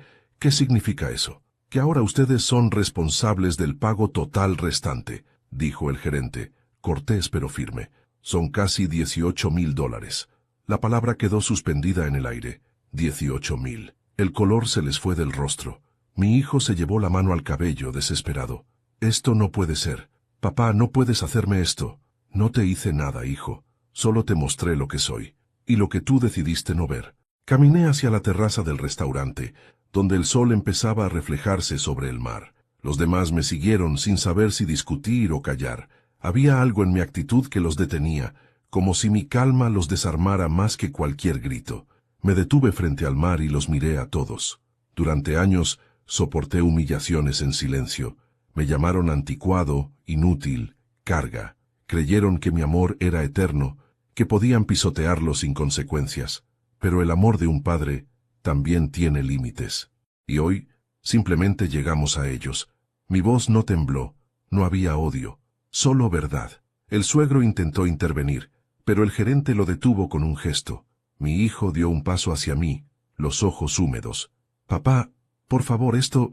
significa eso? «Que ahora ustedes son responsables del pago total restante», dijo el gerente, cortés pero firme. «Son casi $18,000. La palabra quedó suspendida en el aire. 18,000. El color se les fue del rostro. Mi hijo se llevó la mano al cabello, desesperado. «Esto no puede ser. Papá, no puedes hacerme esto». «No te hice nada, hijo. Solo te mostré lo que soy. Y lo que tú decidiste no ver». Caminé hacia la terraza del restaurante, donde el sol empezaba a reflejarse sobre el mar. Los demás me siguieron sin saber si discutir o callar. Había algo en mi actitud que los detenía, como si mi calma los desarmara más que cualquier grito. Me detuve frente al mar y los miré a todos. Durante años soporté humillaciones en silencio. Me llamaron anticuado, inútil, carga. Creyeron que mi amor era eterno, que podían pisotearlo sin consecuencias. Pero el amor de un padre también tiene límites. Y hoy simplemente llegamos a ellos. Mi voz no tembló, no había odio, solo verdad. El suegro intentó intervenir, pero el gerente lo detuvo con un gesto. Mi hijo dio un paso hacia mí, los ojos húmedos. «Papá, por favor, esto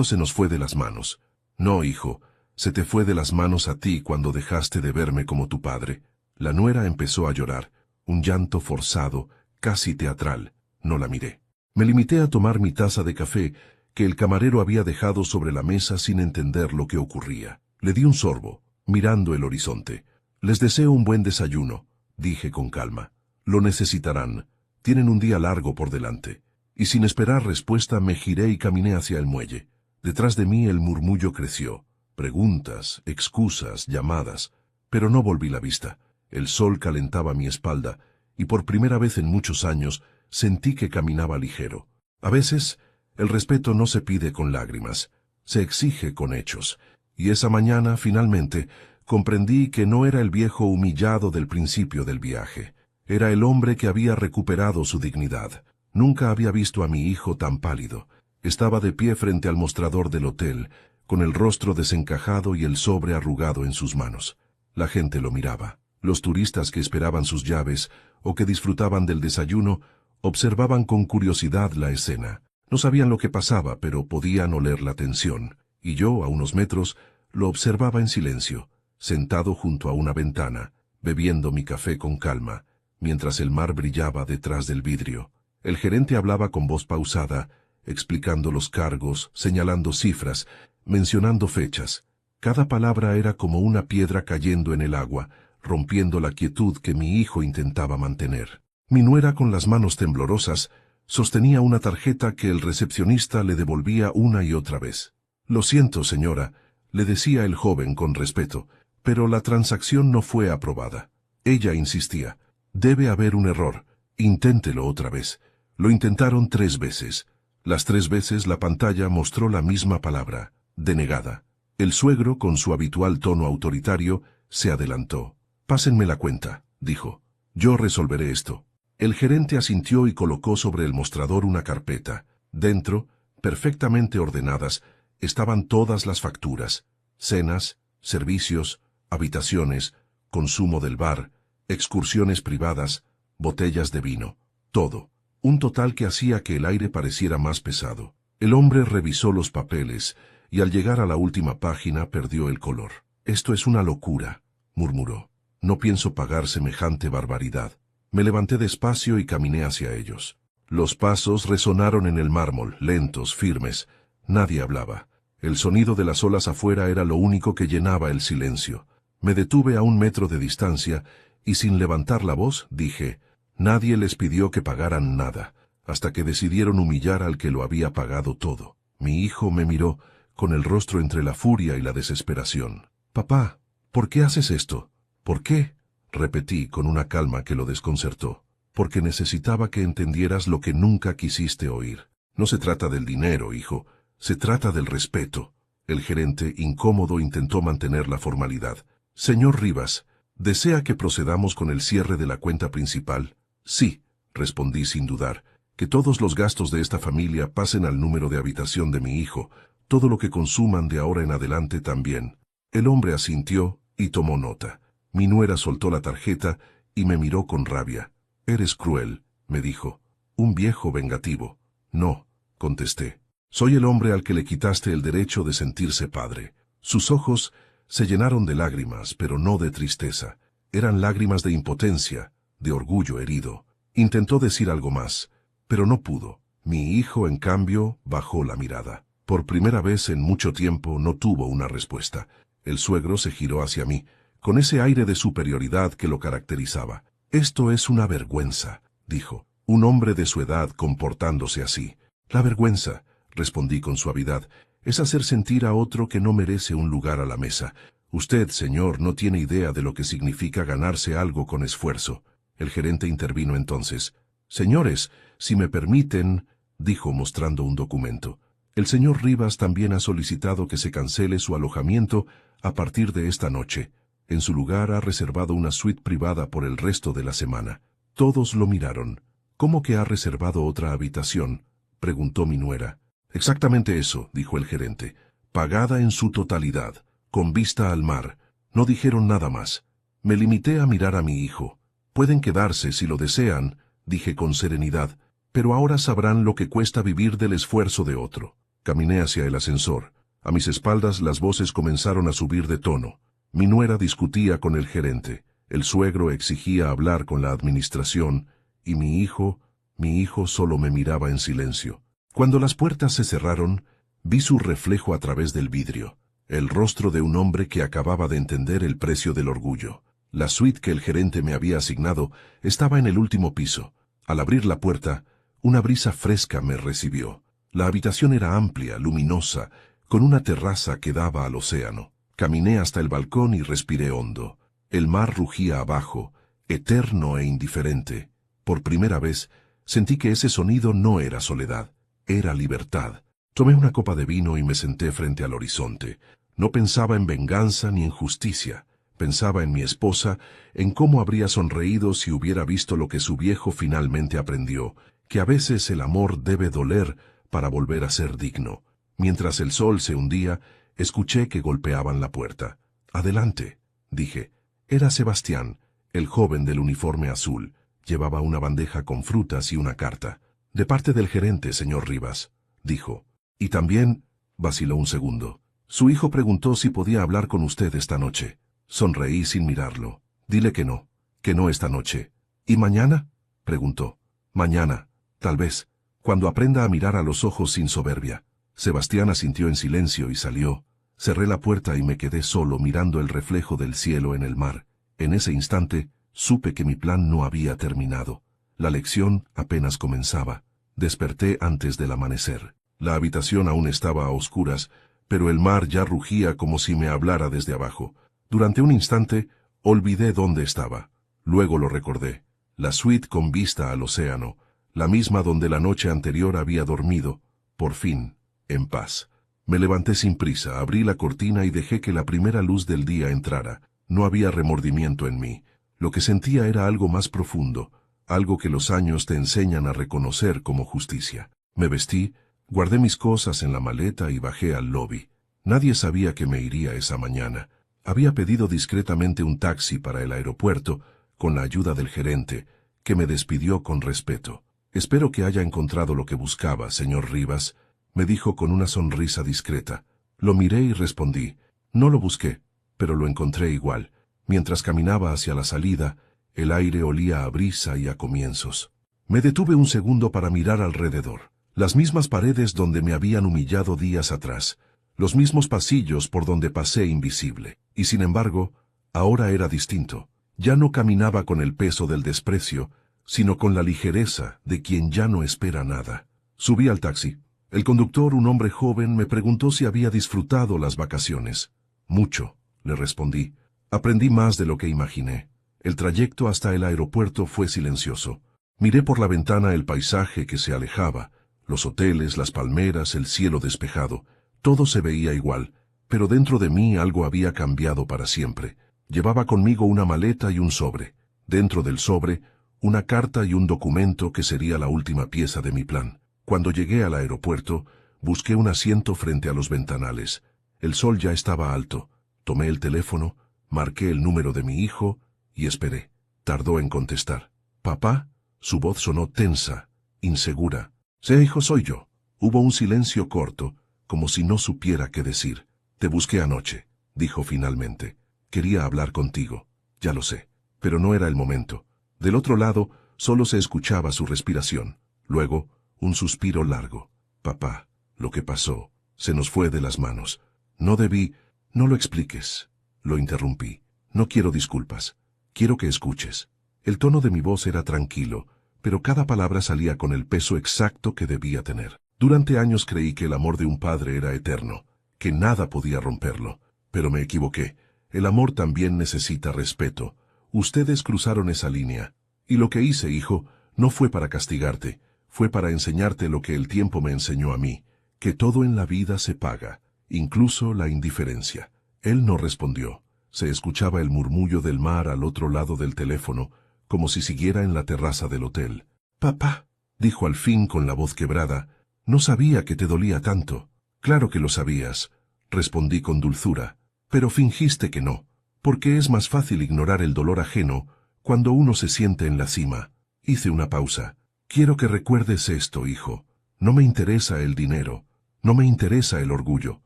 se nos fue de las manos». «No, hijo, se te fue de las manos a ti cuando dejaste de verme como tu padre». La nuera empezó a llorar, un llanto forzado, casi teatral. No la miré. Me limité a tomar mi taza de café que el camarero había dejado sobre la mesa sin entender lo que ocurría. Le di un sorbo, mirando el horizonte. Les deseo un buen desayuno, dije con calma. Lo necesitarán. Tienen un día largo por delante. Y sin esperar respuesta me giré y caminé hacia el muelle. Detrás de mí el murmullo creció. Preguntas, excusas, llamadas. Pero no volví la vista. El sol calentaba mi espalda, y por primera vez en muchos años sentí que caminaba ligero. A veces, el respeto no se pide con lágrimas, se exige con hechos. Y esa mañana, finalmente, comprendí que no era el viejo humillado del principio del viaje. Era el hombre que había recuperado su dignidad. Nunca había visto a mi hijo tan pálido. Estaba de pie frente al mostrador del hotel, con el rostro desencajado y el sobre arrugado en sus manos. La gente lo miraba. Los turistas que esperaban sus llaves o que disfrutaban del desayuno observaban con curiosidad la escena. No sabían lo que pasaba, pero podían oler la tensión. Y yo, a unos metros, lo observaba en silencio, sentado junto a una ventana, bebiendo mi café con calma, mientras el mar brillaba detrás del vidrio. El gerente hablaba con voz pausada, explicando los cargos, señalando cifras, mencionando fechas. Cada palabra era como una piedra cayendo en el agua, rompiendo la quietud que mi hijo intentaba mantener. Mi nuera, con las manos temblorosas, sostenía una tarjeta que el recepcionista le devolvía una y otra vez. «Lo siento, señora», le decía el joven con respeto, pero la transacción no fue aprobada. Ella insistía. «Debe haber un error. Inténtelo otra vez». Lo intentaron 3 veces. Las 3 veces la pantalla mostró la misma palabra, denegada. El suegro, con su habitual tono autoritario, se adelantó. «Pásenme la cuenta», dijo. «Yo resolveré esto». El gerente asintió y colocó sobre el mostrador una carpeta. Dentro, perfectamente ordenadas, estaban todas las facturas: cenas, servicios, habitaciones, consumo del bar, excursiones privadas, botellas de vino, todo. Un total que hacía que el aire pareciera más pesado. El hombre revisó los papeles y al llegar a la última página perdió el color. «Esto es una locura», murmuró. «No pienso pagar semejante barbaridad». Me levanté despacio y caminé hacia ellos. Los pasos resonaron en el mármol, lentos, firmes. Nadie hablaba. El sonido de las olas afuera era lo único que llenaba el silencio. Me detuve a 1 metro de distancia y sin levantar la voz dije: «Nadie les pidió que pagaran nada», hasta que decidieron humillar al que lo había pagado todo. Mi hijo me miró, con el rostro entre la furia y la desesperación. «Papá, ¿por qué haces esto? ¿Por qué?», repetí con una calma que lo desconcertó. «Porque necesitaba que entendieras lo que nunca quisiste oír. No se trata del dinero, hijo, se trata del respeto». El gerente, incómodo, intentó mantener la formalidad. «Señor Rivas, ¿desea que procedamos con el cierre de la cuenta principal?» «Sí», respondí sin dudar. «Que todos los gastos de esta familia pasen al número de habitación de mi hijo, todo lo que consuman de ahora en adelante también». El hombre asintió y tomó nota. Mi nuera soltó la tarjeta y me miró con rabia. «Eres cruel», me dijo. «Un viejo vengativo». «No», contesté. «Soy el hombre al que le quitaste el derecho de sentirse padre». Sus ojos se llenaron de lágrimas, pero no de tristeza. Eran lágrimas de impotencia, de orgullo herido. Intentó decir algo más, pero no pudo. Mi hijo, en cambio, bajó la mirada. Por primera vez en mucho tiempo no tuvo una respuesta. El suegro se giró hacia mí, con ese aire de superioridad que lo caracterizaba. «Esto es una vergüenza», dijo. «Un hombre de su edad comportándose así». «La vergüenza», respondí con suavidad, «es hacer sentir a otro que no merece un lugar a la mesa. Usted, señor, no tiene idea de lo que significa ganarse algo con esfuerzo». El gerente intervino entonces. «Señores, si me permiten», dijo mostrando un documento. «El señor Rivas también ha solicitado que se cancele su alojamiento a partir de esta noche. En su lugar ha reservado una suite privada por el resto de la semana». Todos lo miraron. «¿Cómo que ha reservado otra habitación?», preguntó mi nuera. «Exactamente eso», dijo el gerente. «Pagada en su totalidad, con vista al mar». No dijeron nada más. Me limité a mirar a mi hijo. «Pueden quedarse si lo desean», dije con serenidad, «pero ahora sabrán lo que cuesta vivir del esfuerzo de otro». Caminé hacia el ascensor. A mis espaldas las voces comenzaron a subir de tono. Mi nuera discutía con el gerente. El suegro exigía hablar con la administración y mi hijo solo me miraba en silencio. Cuando las puertas se cerraron, vi su reflejo a través del vidrio, el rostro de un hombre que acababa de entender el precio del orgullo. La suite que el gerente me había asignado estaba en el último piso. Al abrir la puerta, una brisa fresca me recibió. La habitación era amplia, luminosa, con una terraza que daba al océano. Caminé hasta el balcón y respiré hondo. El mar rugía abajo, eterno e indiferente. Por primera vez, sentí que ese sonido no era soledad, era libertad. Tomé una copa de vino y me senté frente al horizonte. No pensaba en venganza ni en justicia. Pensaba en mi esposa, en cómo habría sonreído si hubiera visto lo que su viejo finalmente aprendió, que a veces el amor debe doler para volver a ser digno. Mientras el sol se hundía, escuché que golpeaban la puerta. «Adelante», dije. Era Sebastián, el joven del uniforme azul. Llevaba una bandeja con frutas y una carta. «De parte del gerente, señor Rivas», dijo. «Y también», vaciló un segundo, «su hijo preguntó si podía hablar con usted esta noche». Sonreí sin mirarlo. «Dile que no esta noche». «¿Y mañana?», preguntó. «Mañana, tal vez, cuando aprenda a mirar a los ojos sin soberbia». Sebastián asintió en silencio y salió. Cerré la puerta y me quedé solo mirando el reflejo del cielo en el mar. En ese instante, supe que mi plan no había terminado. La lección apenas comenzaba. Desperté antes del amanecer. La habitación aún estaba a oscuras, pero el mar ya rugía como si me hablara desde abajo. Durante un instante, olvidé dónde estaba. Luego lo recordé. La suite con vista al océano, la misma donde la noche anterior había dormido, por fin, en paz. Me levanté sin prisa, abrí la cortina y dejé que la primera luz del día entrara. No había remordimiento en mí. Lo que sentía era algo más profundo, algo que los años te enseñan a reconocer como justicia. Me vestí, guardé mis cosas en la maleta y bajé al lobby. Nadie sabía que me iría esa mañana. Había pedido discretamente un taxi para el aeropuerto, con la ayuda del gerente, que me despidió con respeto. «Espero que haya encontrado lo que buscaba, señor Rivas», me dijo con una sonrisa discreta. Lo miré y respondí. «No lo busqué, pero lo encontré igual». Mientras caminaba hacia la salida, el aire olía a brisa y a comienzos. Me detuve un segundo para mirar alrededor. Las mismas paredes donde me habían humillado días atrás. Los mismos pasillos por donde pasé invisible. Y sin embargo, ahora era distinto. Ya no caminaba con el peso del desprecio, sino con la ligereza de quien ya no espera nada. Subí al taxi. El conductor, un hombre joven, me preguntó si había disfrutado las vacaciones. «Mucho», le respondí. Aprendí más de lo que imaginé. El trayecto hasta el aeropuerto fue silencioso. Miré por la ventana el paisaje que se alejaba, los hoteles, las palmeras, el cielo despejado. Todo se veía igual, pero dentro de mí algo había cambiado para siempre. Llevaba conmigo una maleta y un sobre. Dentro del sobre, una carta y un documento que sería la última pieza de mi plan. Cuando llegué al aeropuerto, busqué un asiento frente a los ventanales. El sol ya estaba alto. Tomé el teléfono, marqué el número de mi hijo y esperé. Tardó en contestar. «¿Papá?». Su voz sonó tensa, insegura. «Sí, hijo, soy yo». Hubo un silencio corto, como si no supiera qué decir. «Te busqué anoche», dijo finalmente. «Quería hablar contigo. Ya lo sé, pero no era el momento». Del otro lado, solo se escuchaba su respiración. Luego, un suspiro largo. «Papá, lo que pasó, se nos fue de las manos. No debí». «No lo expliques», lo interrumpí. «No quiero disculpas. Quiero que escuches». El tono de mi voz era tranquilo, pero cada palabra salía con el peso exacto que debía tener. Durante años creí que el amor de un padre era eterno, que nada podía romperlo. Pero me equivoqué. El amor también necesita respeto. Ustedes cruzaron esa línea. Y lo que hice, hijo, no fue para castigarte, fue para enseñarte lo que el tiempo me enseñó a mí, que todo en la vida se paga, incluso la indiferencia. Él no respondió. Se escuchaba el murmullo del mar al otro lado del teléfono, como si siguiera en la terraza del hotel. «Papá», dijo al fin con la voz quebrada, «no sabía que te dolía tanto». «Claro que lo sabías», respondí con dulzura, «pero fingiste que no, porque es más fácil ignorar el dolor ajeno cuando uno se siente en la cima». Hice una pausa. «Quiero que recuerdes esto, hijo. No me interesa el dinero, no me interesa el orgullo.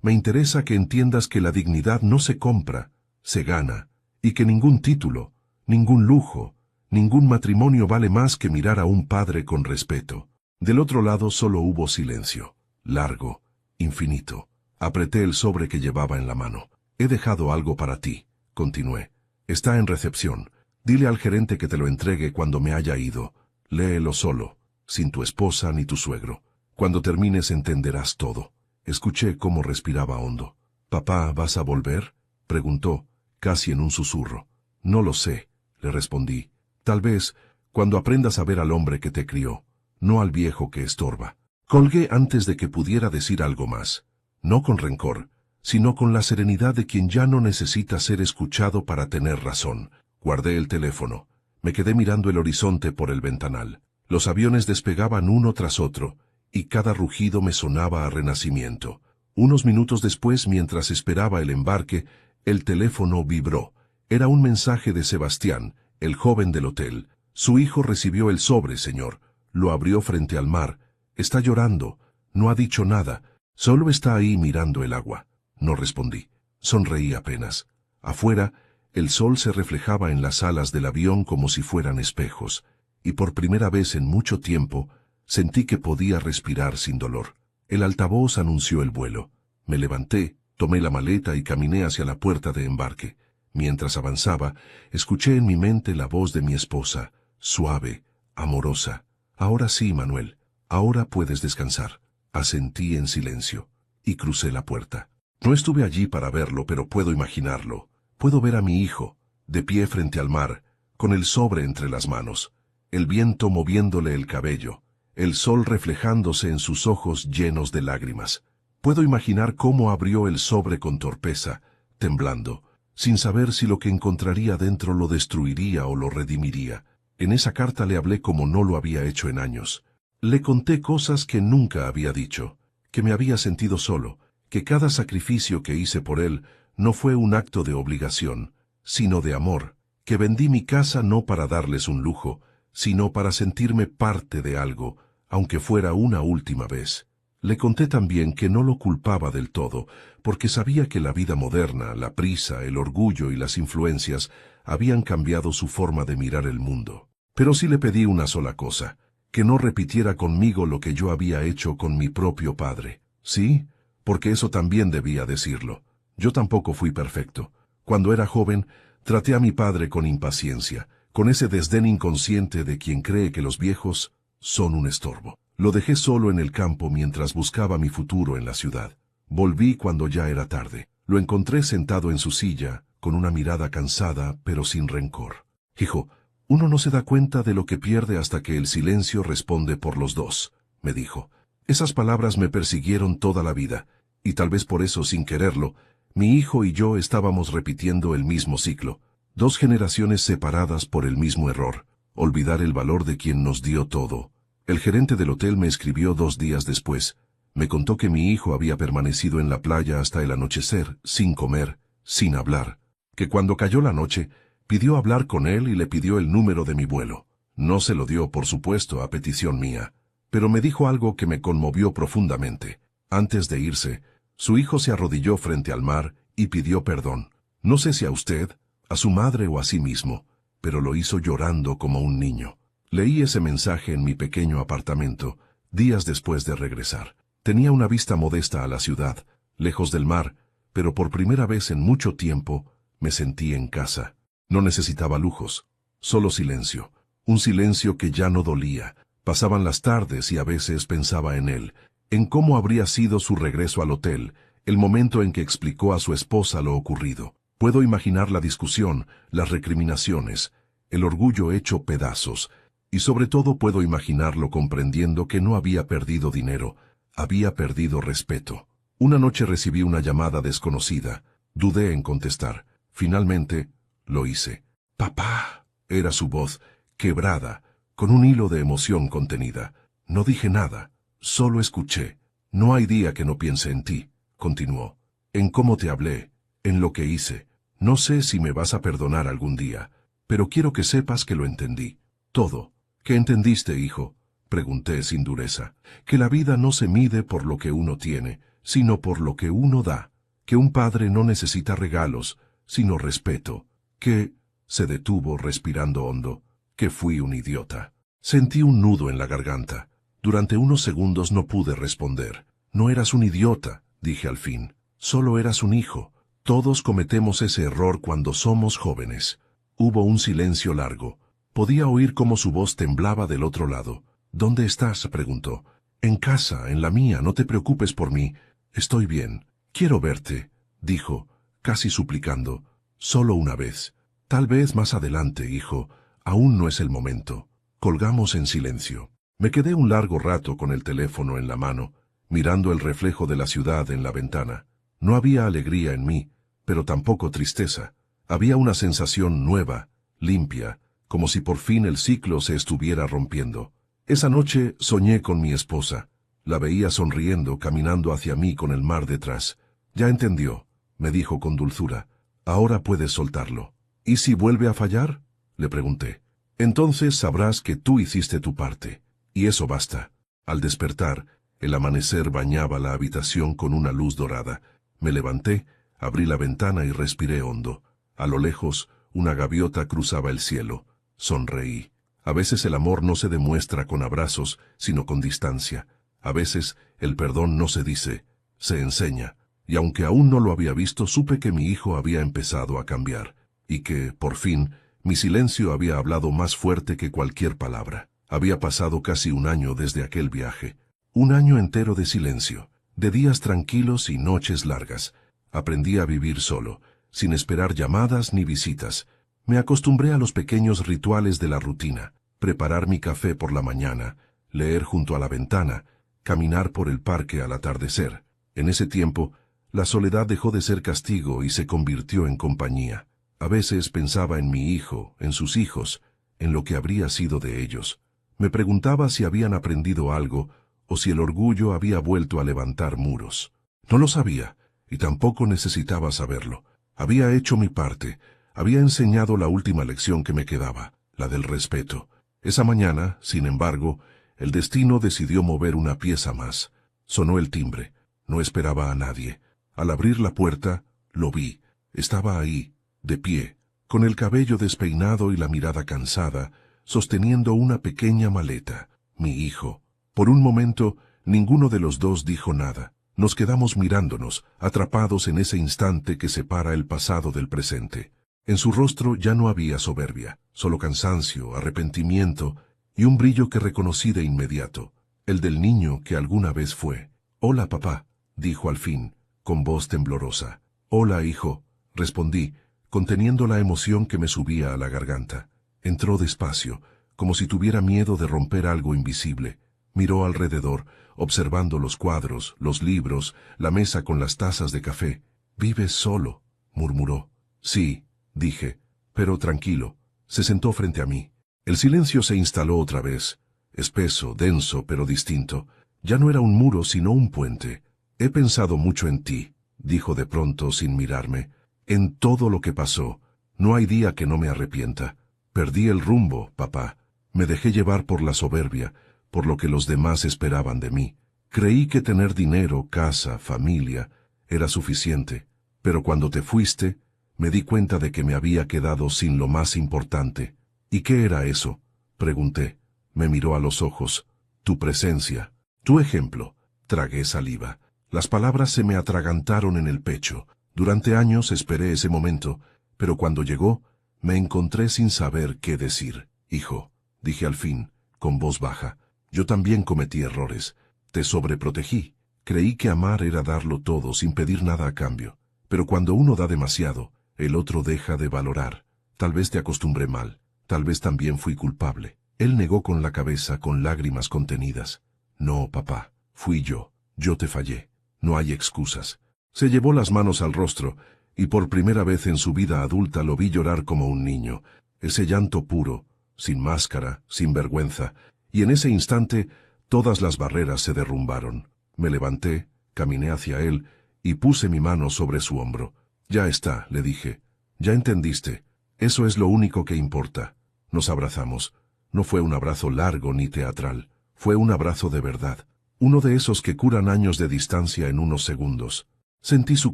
Me interesa que entiendas que la dignidad no se compra, se gana, y que ningún título, ningún lujo, Ningún matrimonio vale más que mirar a un padre con respeto. Del otro lado solo hubo silencio, largo, infinito. Apreté el sobre que llevaba en la mano. He dejado algo para ti, continué. Está en recepción. Dile al gerente que te lo entregue cuando me haya ido. Léelo solo, sin tu esposa ni tu suegro. Cuando termines entenderás todo. Escuché cómo respiraba hondo. «Papá, ¿vas a volver?», preguntó, casi en un susurro. «No lo sé», le respondí. «Tal vez, cuando aprendas a ver al hombre que te crió, no al viejo que estorba». Colgué antes de que pudiera decir algo más. No con rencor, sino con la serenidad de quien ya no necesita ser escuchado para tener razón. Guardé el teléfono. Me quedé mirando el horizonte por el ventanal. Los aviones despegaban uno tras otro, y cada rugido me sonaba a renacimiento. Unos minutos después, mientras esperaba el embarque, el teléfono vibró. Era un mensaje de Sebastián, el joven del hotel. «Su hijo recibió el sobre, señor. Lo abrió frente al mar. Está llorando. No ha dicho nada. Solo está ahí mirando el agua». No respondí. Sonreí apenas. Afuera, el sol se reflejaba en las alas del avión como si fueran espejos, y por primera vez en mucho tiempo sentí que podía respirar sin dolor. El altavoz anunció el vuelo. Me levanté, tomé la maleta y caminé hacia la puerta de embarque. Mientras avanzaba, escuché en mi mente la voz de mi esposa, suave, amorosa. «Ahora sí, Manuel, ahora puedes descansar». Asentí en silencio, y crucé la puerta. No estuve allí para verlo, pero puedo imaginarlo. Puedo ver a mi hijo, de pie frente al mar, con el sobre entre las manos, el viento moviéndole el cabello, el sol reflejándose en sus ojos llenos de lágrimas. Puedo imaginar cómo abrió el sobre con torpeza, temblando, sin saber si lo que encontraría dentro lo destruiría o lo redimiría. En esa carta le hablé como no lo había hecho en años. Le conté cosas que nunca había dicho, que me había sentido solo, que cada sacrificio que hice por él no fue un acto de obligación, sino de amor, que vendí mi casa no para darles un lujo, sino para sentirme parte de algo, aunque fuera una última vez. Le conté también que no lo culpaba del todo, porque sabía que la vida moderna, la prisa, el orgullo y las influencias habían cambiado su forma de mirar el mundo. Pero sí le pedí una sola cosa, que no repitiera conmigo lo que yo había hecho con mi propio padre. Sí, porque eso también debía decirlo. Yo tampoco fui perfecto. Cuando era joven, traté a mi padre con impaciencia, con ese desdén inconsciente de quien cree que los viejos son un estorbo. Lo dejé solo en el campo mientras buscaba mi futuro en la ciudad. Volví cuando ya era tarde. Lo encontré sentado en su silla, con una mirada cansada, pero sin rencor. «Hijo, uno no se da cuenta de lo que pierde hasta que el silencio responde por los dos», me dijo. Esas palabras me persiguieron toda la vida, y tal vez por eso, sin quererlo, mi hijo y yo estábamos repitiendo el mismo ciclo. 2 generaciones separadas por el mismo error, olvidar el valor de quien nos dio todo. El gerente del hotel me escribió 2 días después. Me contó que mi hijo había permanecido en la playa hasta el anochecer, sin comer, sin hablar. Que cuando cayó la noche, pidió hablar con él y le pidió el número de mi vuelo. No se lo dio, por supuesto, a petición mía, pero me dijo algo que me conmovió profundamente. Antes de irse, su hijo se arrodilló frente al mar y pidió perdón. No sé si a usted, a su madre o a sí mismo, pero lo hizo llorando como un niño. Leí ese mensaje en mi pequeño apartamento, días después de regresar. Tenía una vista modesta a la ciudad, lejos del mar, pero por primera vez en mucho tiempo me sentí en casa. No necesitaba lujos, solo silencio. Un silencio que ya no dolía. Pasaban las tardes y a veces pensaba en él, en cómo habría sido su regreso al hotel, el momento en que explicó a su esposa lo ocurrido. Puedo imaginar la discusión, las recriminaciones, el orgullo hecho pedazos, y sobre todo puedo imaginarlo comprendiendo que no había perdido dinero, había perdido respeto. Una noche recibí una llamada desconocida. Dudé en contestar. Finalmente, lo hice. «Papá», era su voz, quebrada, con un hilo de emoción contenida. No dije nada, solo escuché. «No hay día que no piense en ti», continuó. «En cómo te hablé, en lo que hice. No sé si me vas a perdonar algún día, pero quiero que sepas que lo entendí. Todo». «¿Qué entendiste, hijo?», pregunté sin dureza. «Que la vida no se mide por lo que uno tiene, sino por lo que uno da. Que un padre no necesita regalos, sino respeto. Que...» Se detuvo respirando hondo. que fui un idiota. Sentí un nudo en la garganta. Durante unos segundos no pude responder. No eras un idiota, dije al fin. Solo eras un hijo. Todos cometemos ese error cuando somos jóvenes. Hubo un silencio largo. Podía oír cómo su voz temblaba del otro lado. ¿Dónde estás?, preguntó. En casa, en la mía, no te preocupes por mí. Estoy bien. Quiero verte, dijo, casi suplicando. Solo una vez. Tal vez más adelante, hijo. Aún no es el momento. Colgamos en silencio. Me quedé un largo rato con el teléfono en la mano, mirando el reflejo de la ciudad en la ventana. No había alegría en mí, pero tampoco tristeza. Había una sensación nueva, limpia, como si por fin el ciclo se estuviera rompiendo. Esa noche soñé con mi esposa. La veía sonriendo, caminando hacia mí con el mar detrás. Ya entendió, me dijo con dulzura. Ahora puedes soltarlo. ¿Y si vuelve a fallar?, le pregunté. Entonces sabrás que tú hiciste tu parte. Y eso basta. Al despertar, el amanecer bañaba la habitación con una luz dorada. Me levanté, abrí la ventana y respiré hondo. A lo lejos, una gaviota cruzaba el cielo. Sonreí. A veces el amor no se demuestra con abrazos, sino con distancia. A veces el perdón no se dice, se enseña. Y aunque aún no lo había visto, supe que mi hijo había empezado a cambiar. Y que, por fin, mi silencio había hablado más fuerte que cualquier palabra. Había pasado casi un año desde aquel viaje. Un año entero de silencio, de días tranquilos y noches largas. Aprendí a vivir solo, sin esperar llamadas ni visitas. Me acostumbré a los pequeños rituales de la rutina. Preparar mi café por la mañana, leer junto a la ventana, caminar por el parque al atardecer. En ese tiempo, la soledad dejó de ser castigo y se convirtió en compañía. A veces pensaba en mi hijo, en sus hijos, en lo que habría sido de ellos. Me preguntaba si habían aprendido algo o si el orgullo había vuelto a levantar muros. No lo sabía, y tampoco necesitaba saberlo. Había hecho mi parte, había enseñado la última lección que me quedaba, la del respeto. Esa mañana, sin embargo, el destino decidió mover una pieza más. Sonó el timbre. No esperaba a nadie. Al abrir la puerta, lo vi. Estaba ahí, de pie, con el cabello despeinado y la mirada cansada, sosteniendo una pequeña maleta. Mi hijo. Por un momento, ninguno de los dos dijo nada. Nos quedamos mirándonos, atrapados en ese instante que separa el pasado del presente. En su rostro ya no había soberbia, solo cansancio, arrepentimiento y un brillo que reconocí de inmediato, el del niño que alguna vez fue. «Hola, papá», dijo al fin, con voz temblorosa. «Hola, hijo», respondí, conteniendo la emoción que me subía a la garganta. Entró despacio, como si tuviera miedo de romper algo invisible. Miró alrededor, observando los cuadros, los libros, la mesa con las tazas de café. «¿Vives solo?», murmuró. «Sí», dije, «pero tranquilo». Se sentó frente a mí. El silencio se instaló otra vez, espeso, denso, pero distinto. Ya no era un muro, sino un puente. «He pensado mucho en ti», dijo de pronto sin mirarme. «En todo lo que pasó. No hay día que no me arrepienta. Perdí el rumbo, papá. Me dejé llevar por la soberbia, por lo que los demás esperaban de mí. Creí que tener dinero, casa, familia, era suficiente. Pero cuando te fuiste, me di cuenta de que me había quedado sin lo más importante». «¿Y qué era eso?», pregunté. Me miró a los ojos. «Tu presencia, tu ejemplo». Tragué saliva. Las palabras se me atragantaron en el pecho. Durante años esperé ese momento, pero cuando llegó, me encontré sin saber qué decir. «Hijo», dije al fin, con voz baja, «yo también cometí errores. Te sobreprotegí. Creí que amar era darlo todo sin pedir nada a cambio. Pero cuando uno da demasiado, el otro deja de valorar. Tal vez te acostumbré mal. Tal vez también fui culpable». Él negó con la cabeza, con lágrimas contenidas. «No, papá, fui yo. Yo te fallé. No hay excusas». Se llevó las manos al rostro, y por primera vez en su vida adulta lo vi llorar como un niño. Ese llanto puro, sin máscara, sin vergüenza, y en ese instante todas las barreras se derrumbaron. Me levanté, caminé hacia él, y puse mi mano sobre su hombro. «Ya está», le dije. «Ya entendiste. Eso es lo único que importa». Nos abrazamos. No fue un abrazo largo ni teatral. Fue un abrazo de verdad. Uno de esos que curan años de distancia en unos segundos. Sentí su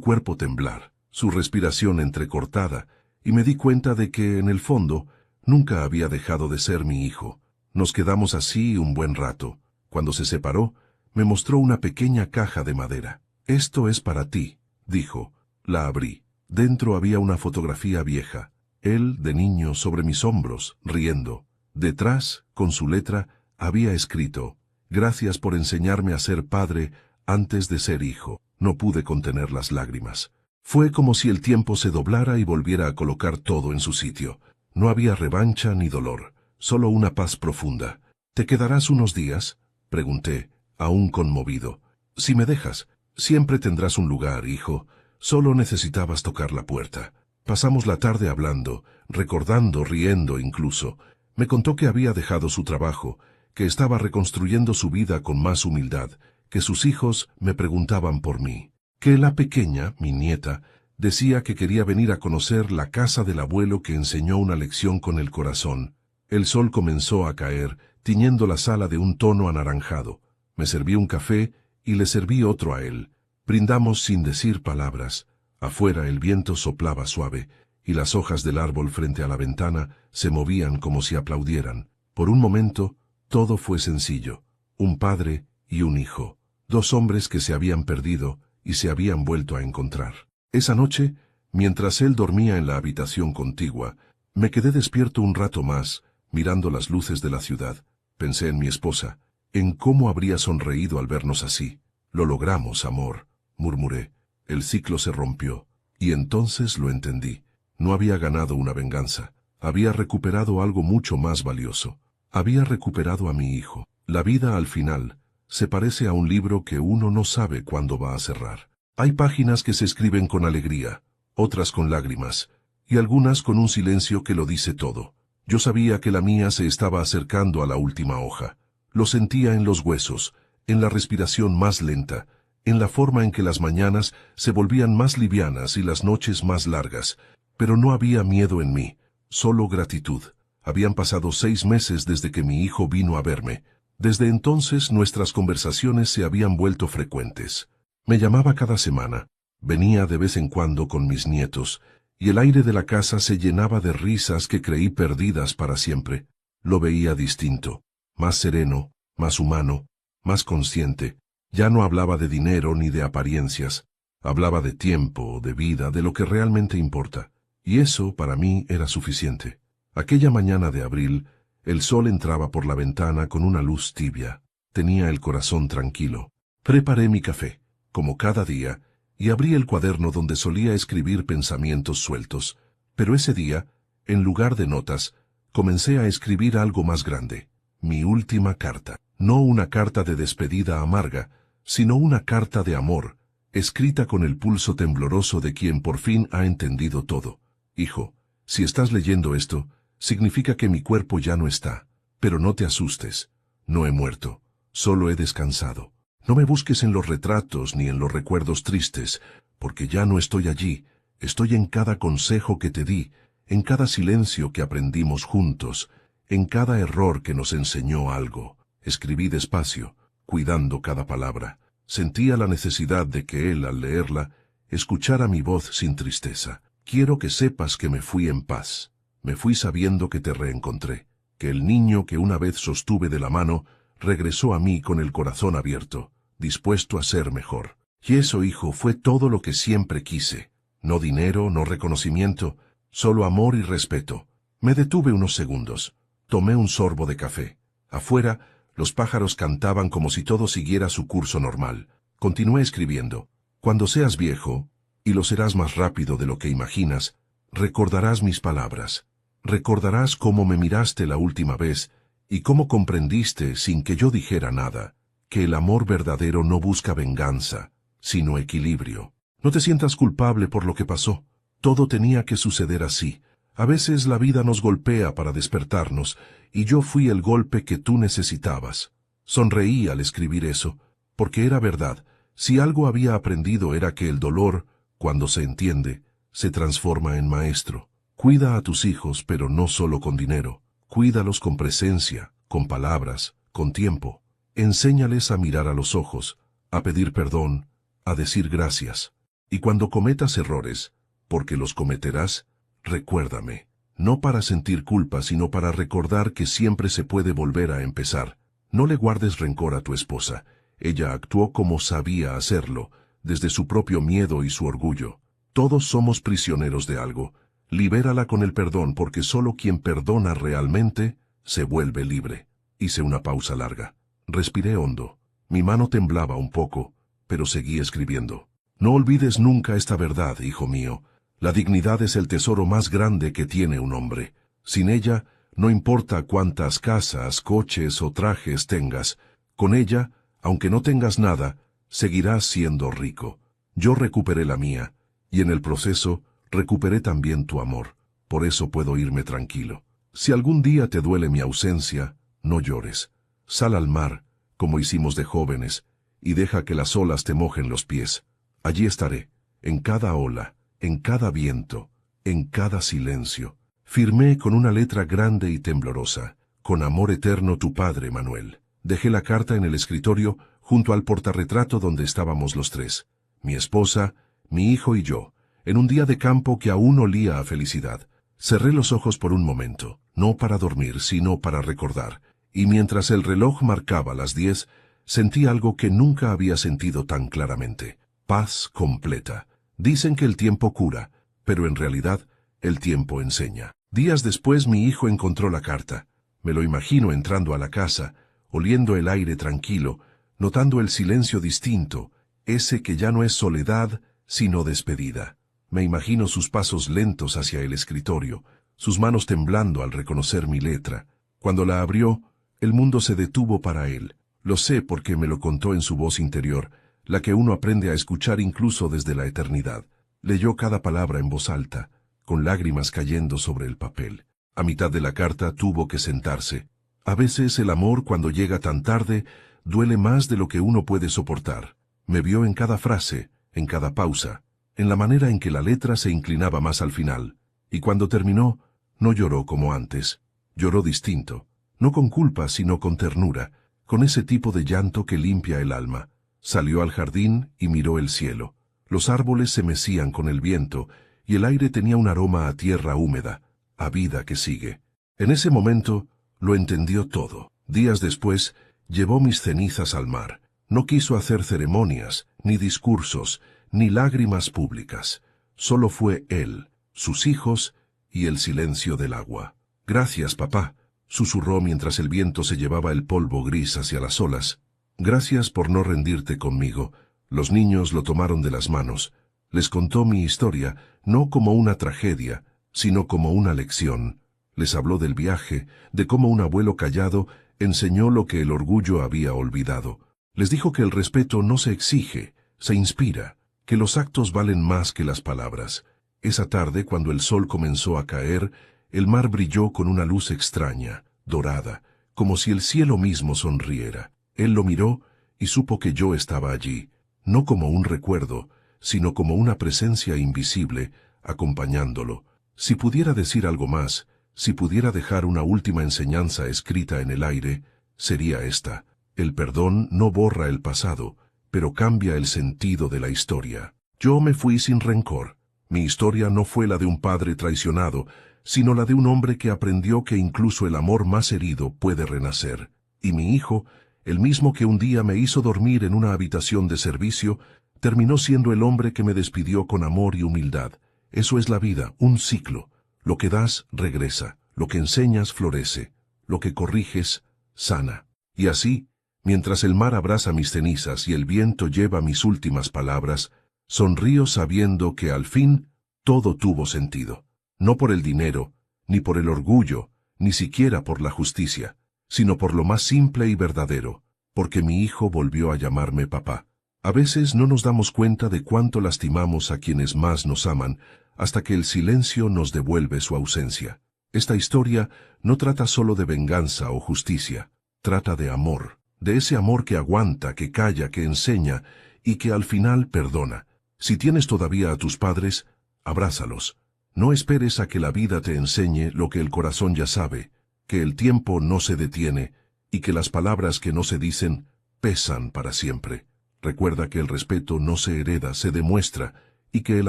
cuerpo temblar, su respiración entrecortada, y me di cuenta de que, en el fondo, Nunca había dejado de ser mi hijo. Nos quedamos así un buen rato. Cuando se separó, me mostró una pequeña caja de madera. «Esto es para ti», dijo. La abrí. Dentro había una fotografía vieja. Él, de niño, sobre mis hombros, riendo. Detrás, con su letra, había escrito: «Gracias por enseñarme a ser padre antes de ser hijo». No pude contener las lágrimas. Fue como si el tiempo se doblara y volviera a colocar todo en su sitio. No había revancha ni dolor, solo una paz profunda. «¿Te quedarás unos días?», pregunté, aún conmovido. «Si me dejas, siempre tendrás un lugar, hijo. Solo necesitabas tocar la puerta». Pasamos la tarde hablando, recordando, riendo incluso. Me contó que había dejado su trabajo, que estaba reconstruyendo su vida con más humildad, que sus hijos me preguntaban por mí, que la pequeña, mi nieta, decía que quería venir a conocer la casa del abuelo que enseñó una lección con el corazón. El sol comenzó a caer, tiñendo la sala de un tono anaranjado. Me serví un café y le serví otro a él. Brindamos sin decir palabras. Afuera el viento soplaba suave, y las hojas del árbol frente a la ventana se movían como si aplaudieran. Por un momento, todo fue sencillo. Un padre y un hijo. Dos hombres que se habían perdido y se habían vuelto a encontrar. Esa noche, mientras él dormía en la habitación contigua, me quedé despierto un rato más, mirando las luces de la ciudad. Pensé en mi esposa, en cómo habría sonreído al vernos así. «Lo logramos, amor», murmuré. El ciclo se rompió, y entonces lo entendí. No había ganado una venganza, había recuperado algo mucho más valioso. Había recuperado a mi hijo. La vida al final se parece a un libro que uno no sabe cuándo va a cerrar. Hay páginas que se escriben con alegría, otras con lágrimas, y algunas con un silencio que lo dice todo. Yo sabía que la mía se estaba acercando a la última hoja. Lo sentía en los huesos, en la respiración más lenta, en la forma en que las mañanas se volvían más livianas y las noches más largas. Pero no había miedo en mí, solo gratitud. Habían pasado 6 meses desde que mi hijo vino a verme. Desde entonces nuestras conversaciones se habían vuelto frecuentes. Me llamaba cada semana, venía de vez en cuando con mis nietos, y el aire de la casa se llenaba de risas que creí perdidas para siempre. Lo veía distinto, más sereno, más humano, más consciente. Ya no hablaba de dinero ni de apariencias, hablaba de tiempo, de vida, de lo que realmente importa. Y eso, para mí, era suficiente. Aquella mañana de abril, el sol entraba por la ventana con una luz tibia. Tenía el corazón tranquilo. Preparé mi café, como cada día, y abrí el cuaderno donde solía escribir pensamientos sueltos. Pero ese día, en lugar de notas, comencé a escribir algo más grande. Mi última carta. No una carta de despedida amarga, sino una carta de amor, escrita con el pulso tembloroso de quien por fin ha entendido todo. «Hijo, si estás leyendo esto, significa que mi cuerpo ya no está. Pero no te asustes. No he muerto. Solo he descansado. No me busques en los retratos ni en los recuerdos tristes, porque ya no estoy allí. Estoy en cada consejo que te di, en cada silencio que aprendimos juntos, en cada error que nos enseñó algo». Escribí despacio, cuidando cada palabra. Sentía la necesidad de que él, al leerla, escuchara mi voz sin tristeza. «Quiero que sepas que me fui en paz. Me fui sabiendo que te reencontré, que el niño que una vez sostuve de la mano regresó a mí con el corazón abierto, dispuesto a ser mejor. Y eso, hijo, fue todo lo que siempre quise. No dinero, no reconocimiento, solo amor y respeto». Me detuve unos segundos. Tomé un sorbo de café. Afuera, los pájaros cantaban como si todo siguiera su curso normal. Continué escribiendo. «Cuando seas viejo, y lo serás más rápido de lo que imaginas, recordarás mis palabras. Recordarás cómo me miraste la última vez y cómo comprendiste, sin que yo dijera nada, que el amor verdadero no busca venganza, sino equilibrio. No te sientas culpable por lo que pasó. Todo tenía que suceder así. A veces la vida nos golpea para despertarnos, y yo fui el golpe que tú necesitabas». Sonreí al escribir eso, porque era verdad. Si algo había aprendido era que el dolor, cuando se entiende, se transforma en maestro. Cuida a tus hijos, pero no solo con dinero. Cuídalos con presencia, con palabras, con tiempo. Enséñales a mirar a los ojos, a pedir perdón, a decir gracias. Y cuando cometas errores, porque los cometerás, recuérdame. no para sentir culpa, sino para recordar que siempre se puede volver a empezar. No le guardes rencor a tu esposa. Ella actuó como sabía hacerlo, desde su propio miedo y su orgullo. Todos somos prisioneros de algo. Libérala con el perdón, porque solo quien perdona realmente se vuelve libre. Hice una pausa larga. Respiré hondo. Mi mano temblaba un poco, pero seguí escribiendo. No olvides nunca esta verdad, hijo mío. La dignidad es el tesoro más grande que tiene un hombre. Sin ella, no importa cuántas casas, coches o trajes tengas, con ella, aunque no tengas nada, seguirás siendo rico. Yo recuperé la mía, y en el proceso, recuperé también tu amor. Por eso puedo irme tranquilo. Si algún día te duele mi ausencia, no llores. Sal al mar, como hicimos de jóvenes, y deja que las olas te mojen los pies. Allí estaré, en cada ola, en cada viento, en cada silencio. Firmé con una letra grande y temblorosa, con amor eterno tu padre, Manuel. Dejé la carta en el escritorio, junto al portarretrato donde estábamos los tres, mi esposa, mi hijo y yo, en un día de campo que aún olía a felicidad. Cerré los ojos por un momento, no para dormir, sino para recordar, y mientras el reloj marcaba las 10, sentí algo que nunca había sentido tan claramente. Paz completa. Dicen que el tiempo cura, pero en realidad, el tiempo enseña. Días después mi hijo encontró la carta. Me lo imagino entrando a la casa, oliendo el aire tranquilo, notando el silencio distinto, ese que ya no es soledad, sino despedida. Me imagino sus pasos lentos hacia el escritorio, sus manos temblando al reconocer mi letra. Cuando la abrió, el mundo se detuvo para él. Lo sé porque me lo contó en su voz interior, la que uno aprende a escuchar incluso desde la eternidad. Leyó cada palabra en voz alta, con lágrimas cayendo sobre el papel. A mitad de la carta tuvo que sentarse. A veces el amor, cuando llega tan tarde, duele más de lo que uno puede soportar. Me vio en cada frase, en cada pausa, en la manera en que la letra se inclinaba más al final. Y cuando terminó, no lloró como antes. Lloró distinto, no con culpa, sino con ternura, con ese tipo de llanto que limpia el alma. Salió al jardín y miró el cielo. Los árboles se mecían con el viento, y el aire tenía un aroma a tierra húmeda, a vida que sigue. En ese momento, lo entendió todo. Días después, llevó mis cenizas al mar. No quiso hacer ceremonias, ni discursos, ni lágrimas públicas. Solo fue él, sus hijos y el silencio del agua. Gracias, papá, susurró mientras el viento se llevaba el polvo gris hacia las olas. Gracias por no rendirte conmigo. Los niños lo tomaron de las manos. Les contó mi historia, no como una tragedia, sino como una lección. Les habló del viaje, de cómo un abuelo callado enseñó lo que el orgullo había olvidado. Les dijo que el respeto no se exige, se inspira, que los actos valen más que las palabras. Esa tarde, cuando el sol comenzó a caer, el mar brilló con una luz extraña, dorada, como si el cielo mismo sonriera. Él lo miró y supo que yo estaba allí, no como un recuerdo, sino como una presencia invisible, acompañándolo. Si pudiera decir algo más, si pudiera dejar una última enseñanza escrita en el aire, sería esta: el perdón no borra el pasado, pero cambia el sentido de la historia. Yo me fui sin rencor. Mi historia no fue la de un padre traicionado, sino la de un hombre que aprendió que incluso el amor más herido puede renacer. Y mi hijo, el mismo que un día me hizo dormir en una habitación de servicio, terminó siendo el hombre que me despidió con amor y humildad. Eso es la vida, un ciclo. Lo que das, regresa. Lo que enseñas, florece. Lo que corriges, sana. Y así, mientras el mar abraza mis cenizas y el viento lleva mis últimas palabras, sonrío sabiendo que al fin todo tuvo sentido. No por el dinero, ni por el orgullo, ni siquiera por la justicia, sino por lo más simple y verdadero, porque mi hijo volvió a llamarme papá. A veces no nos damos cuenta de cuánto lastimamos a quienes más nos aman, hasta que el silencio nos devuelve su ausencia. Esta historia no trata solo de venganza o justicia, trata de amor, de ese amor que aguanta, que calla, que enseña y que al final perdona. Si tienes todavía a tus padres, abrázalos. No esperes a que la vida te enseñe lo que el corazón ya sabe, que el tiempo no se detiene y que las palabras que no se dicen pesan para siempre. Recuerda que el respeto no se hereda, se demuestra, y que el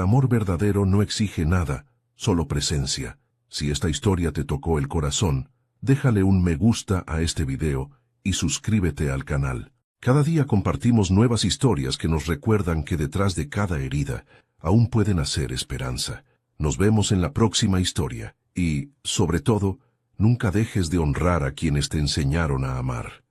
amor verdadero no exige nada, solo presencia. Si esta historia te tocó el corazón, déjale un me gusta a este video y suscríbete al canal. Cada día compartimos nuevas historias que nos recuerdan que detrás de cada herida aún puede nacer esperanza. Nos vemos en la próxima historia y, sobre todo, nunca dejes de honrar a quienes te enseñaron a amar.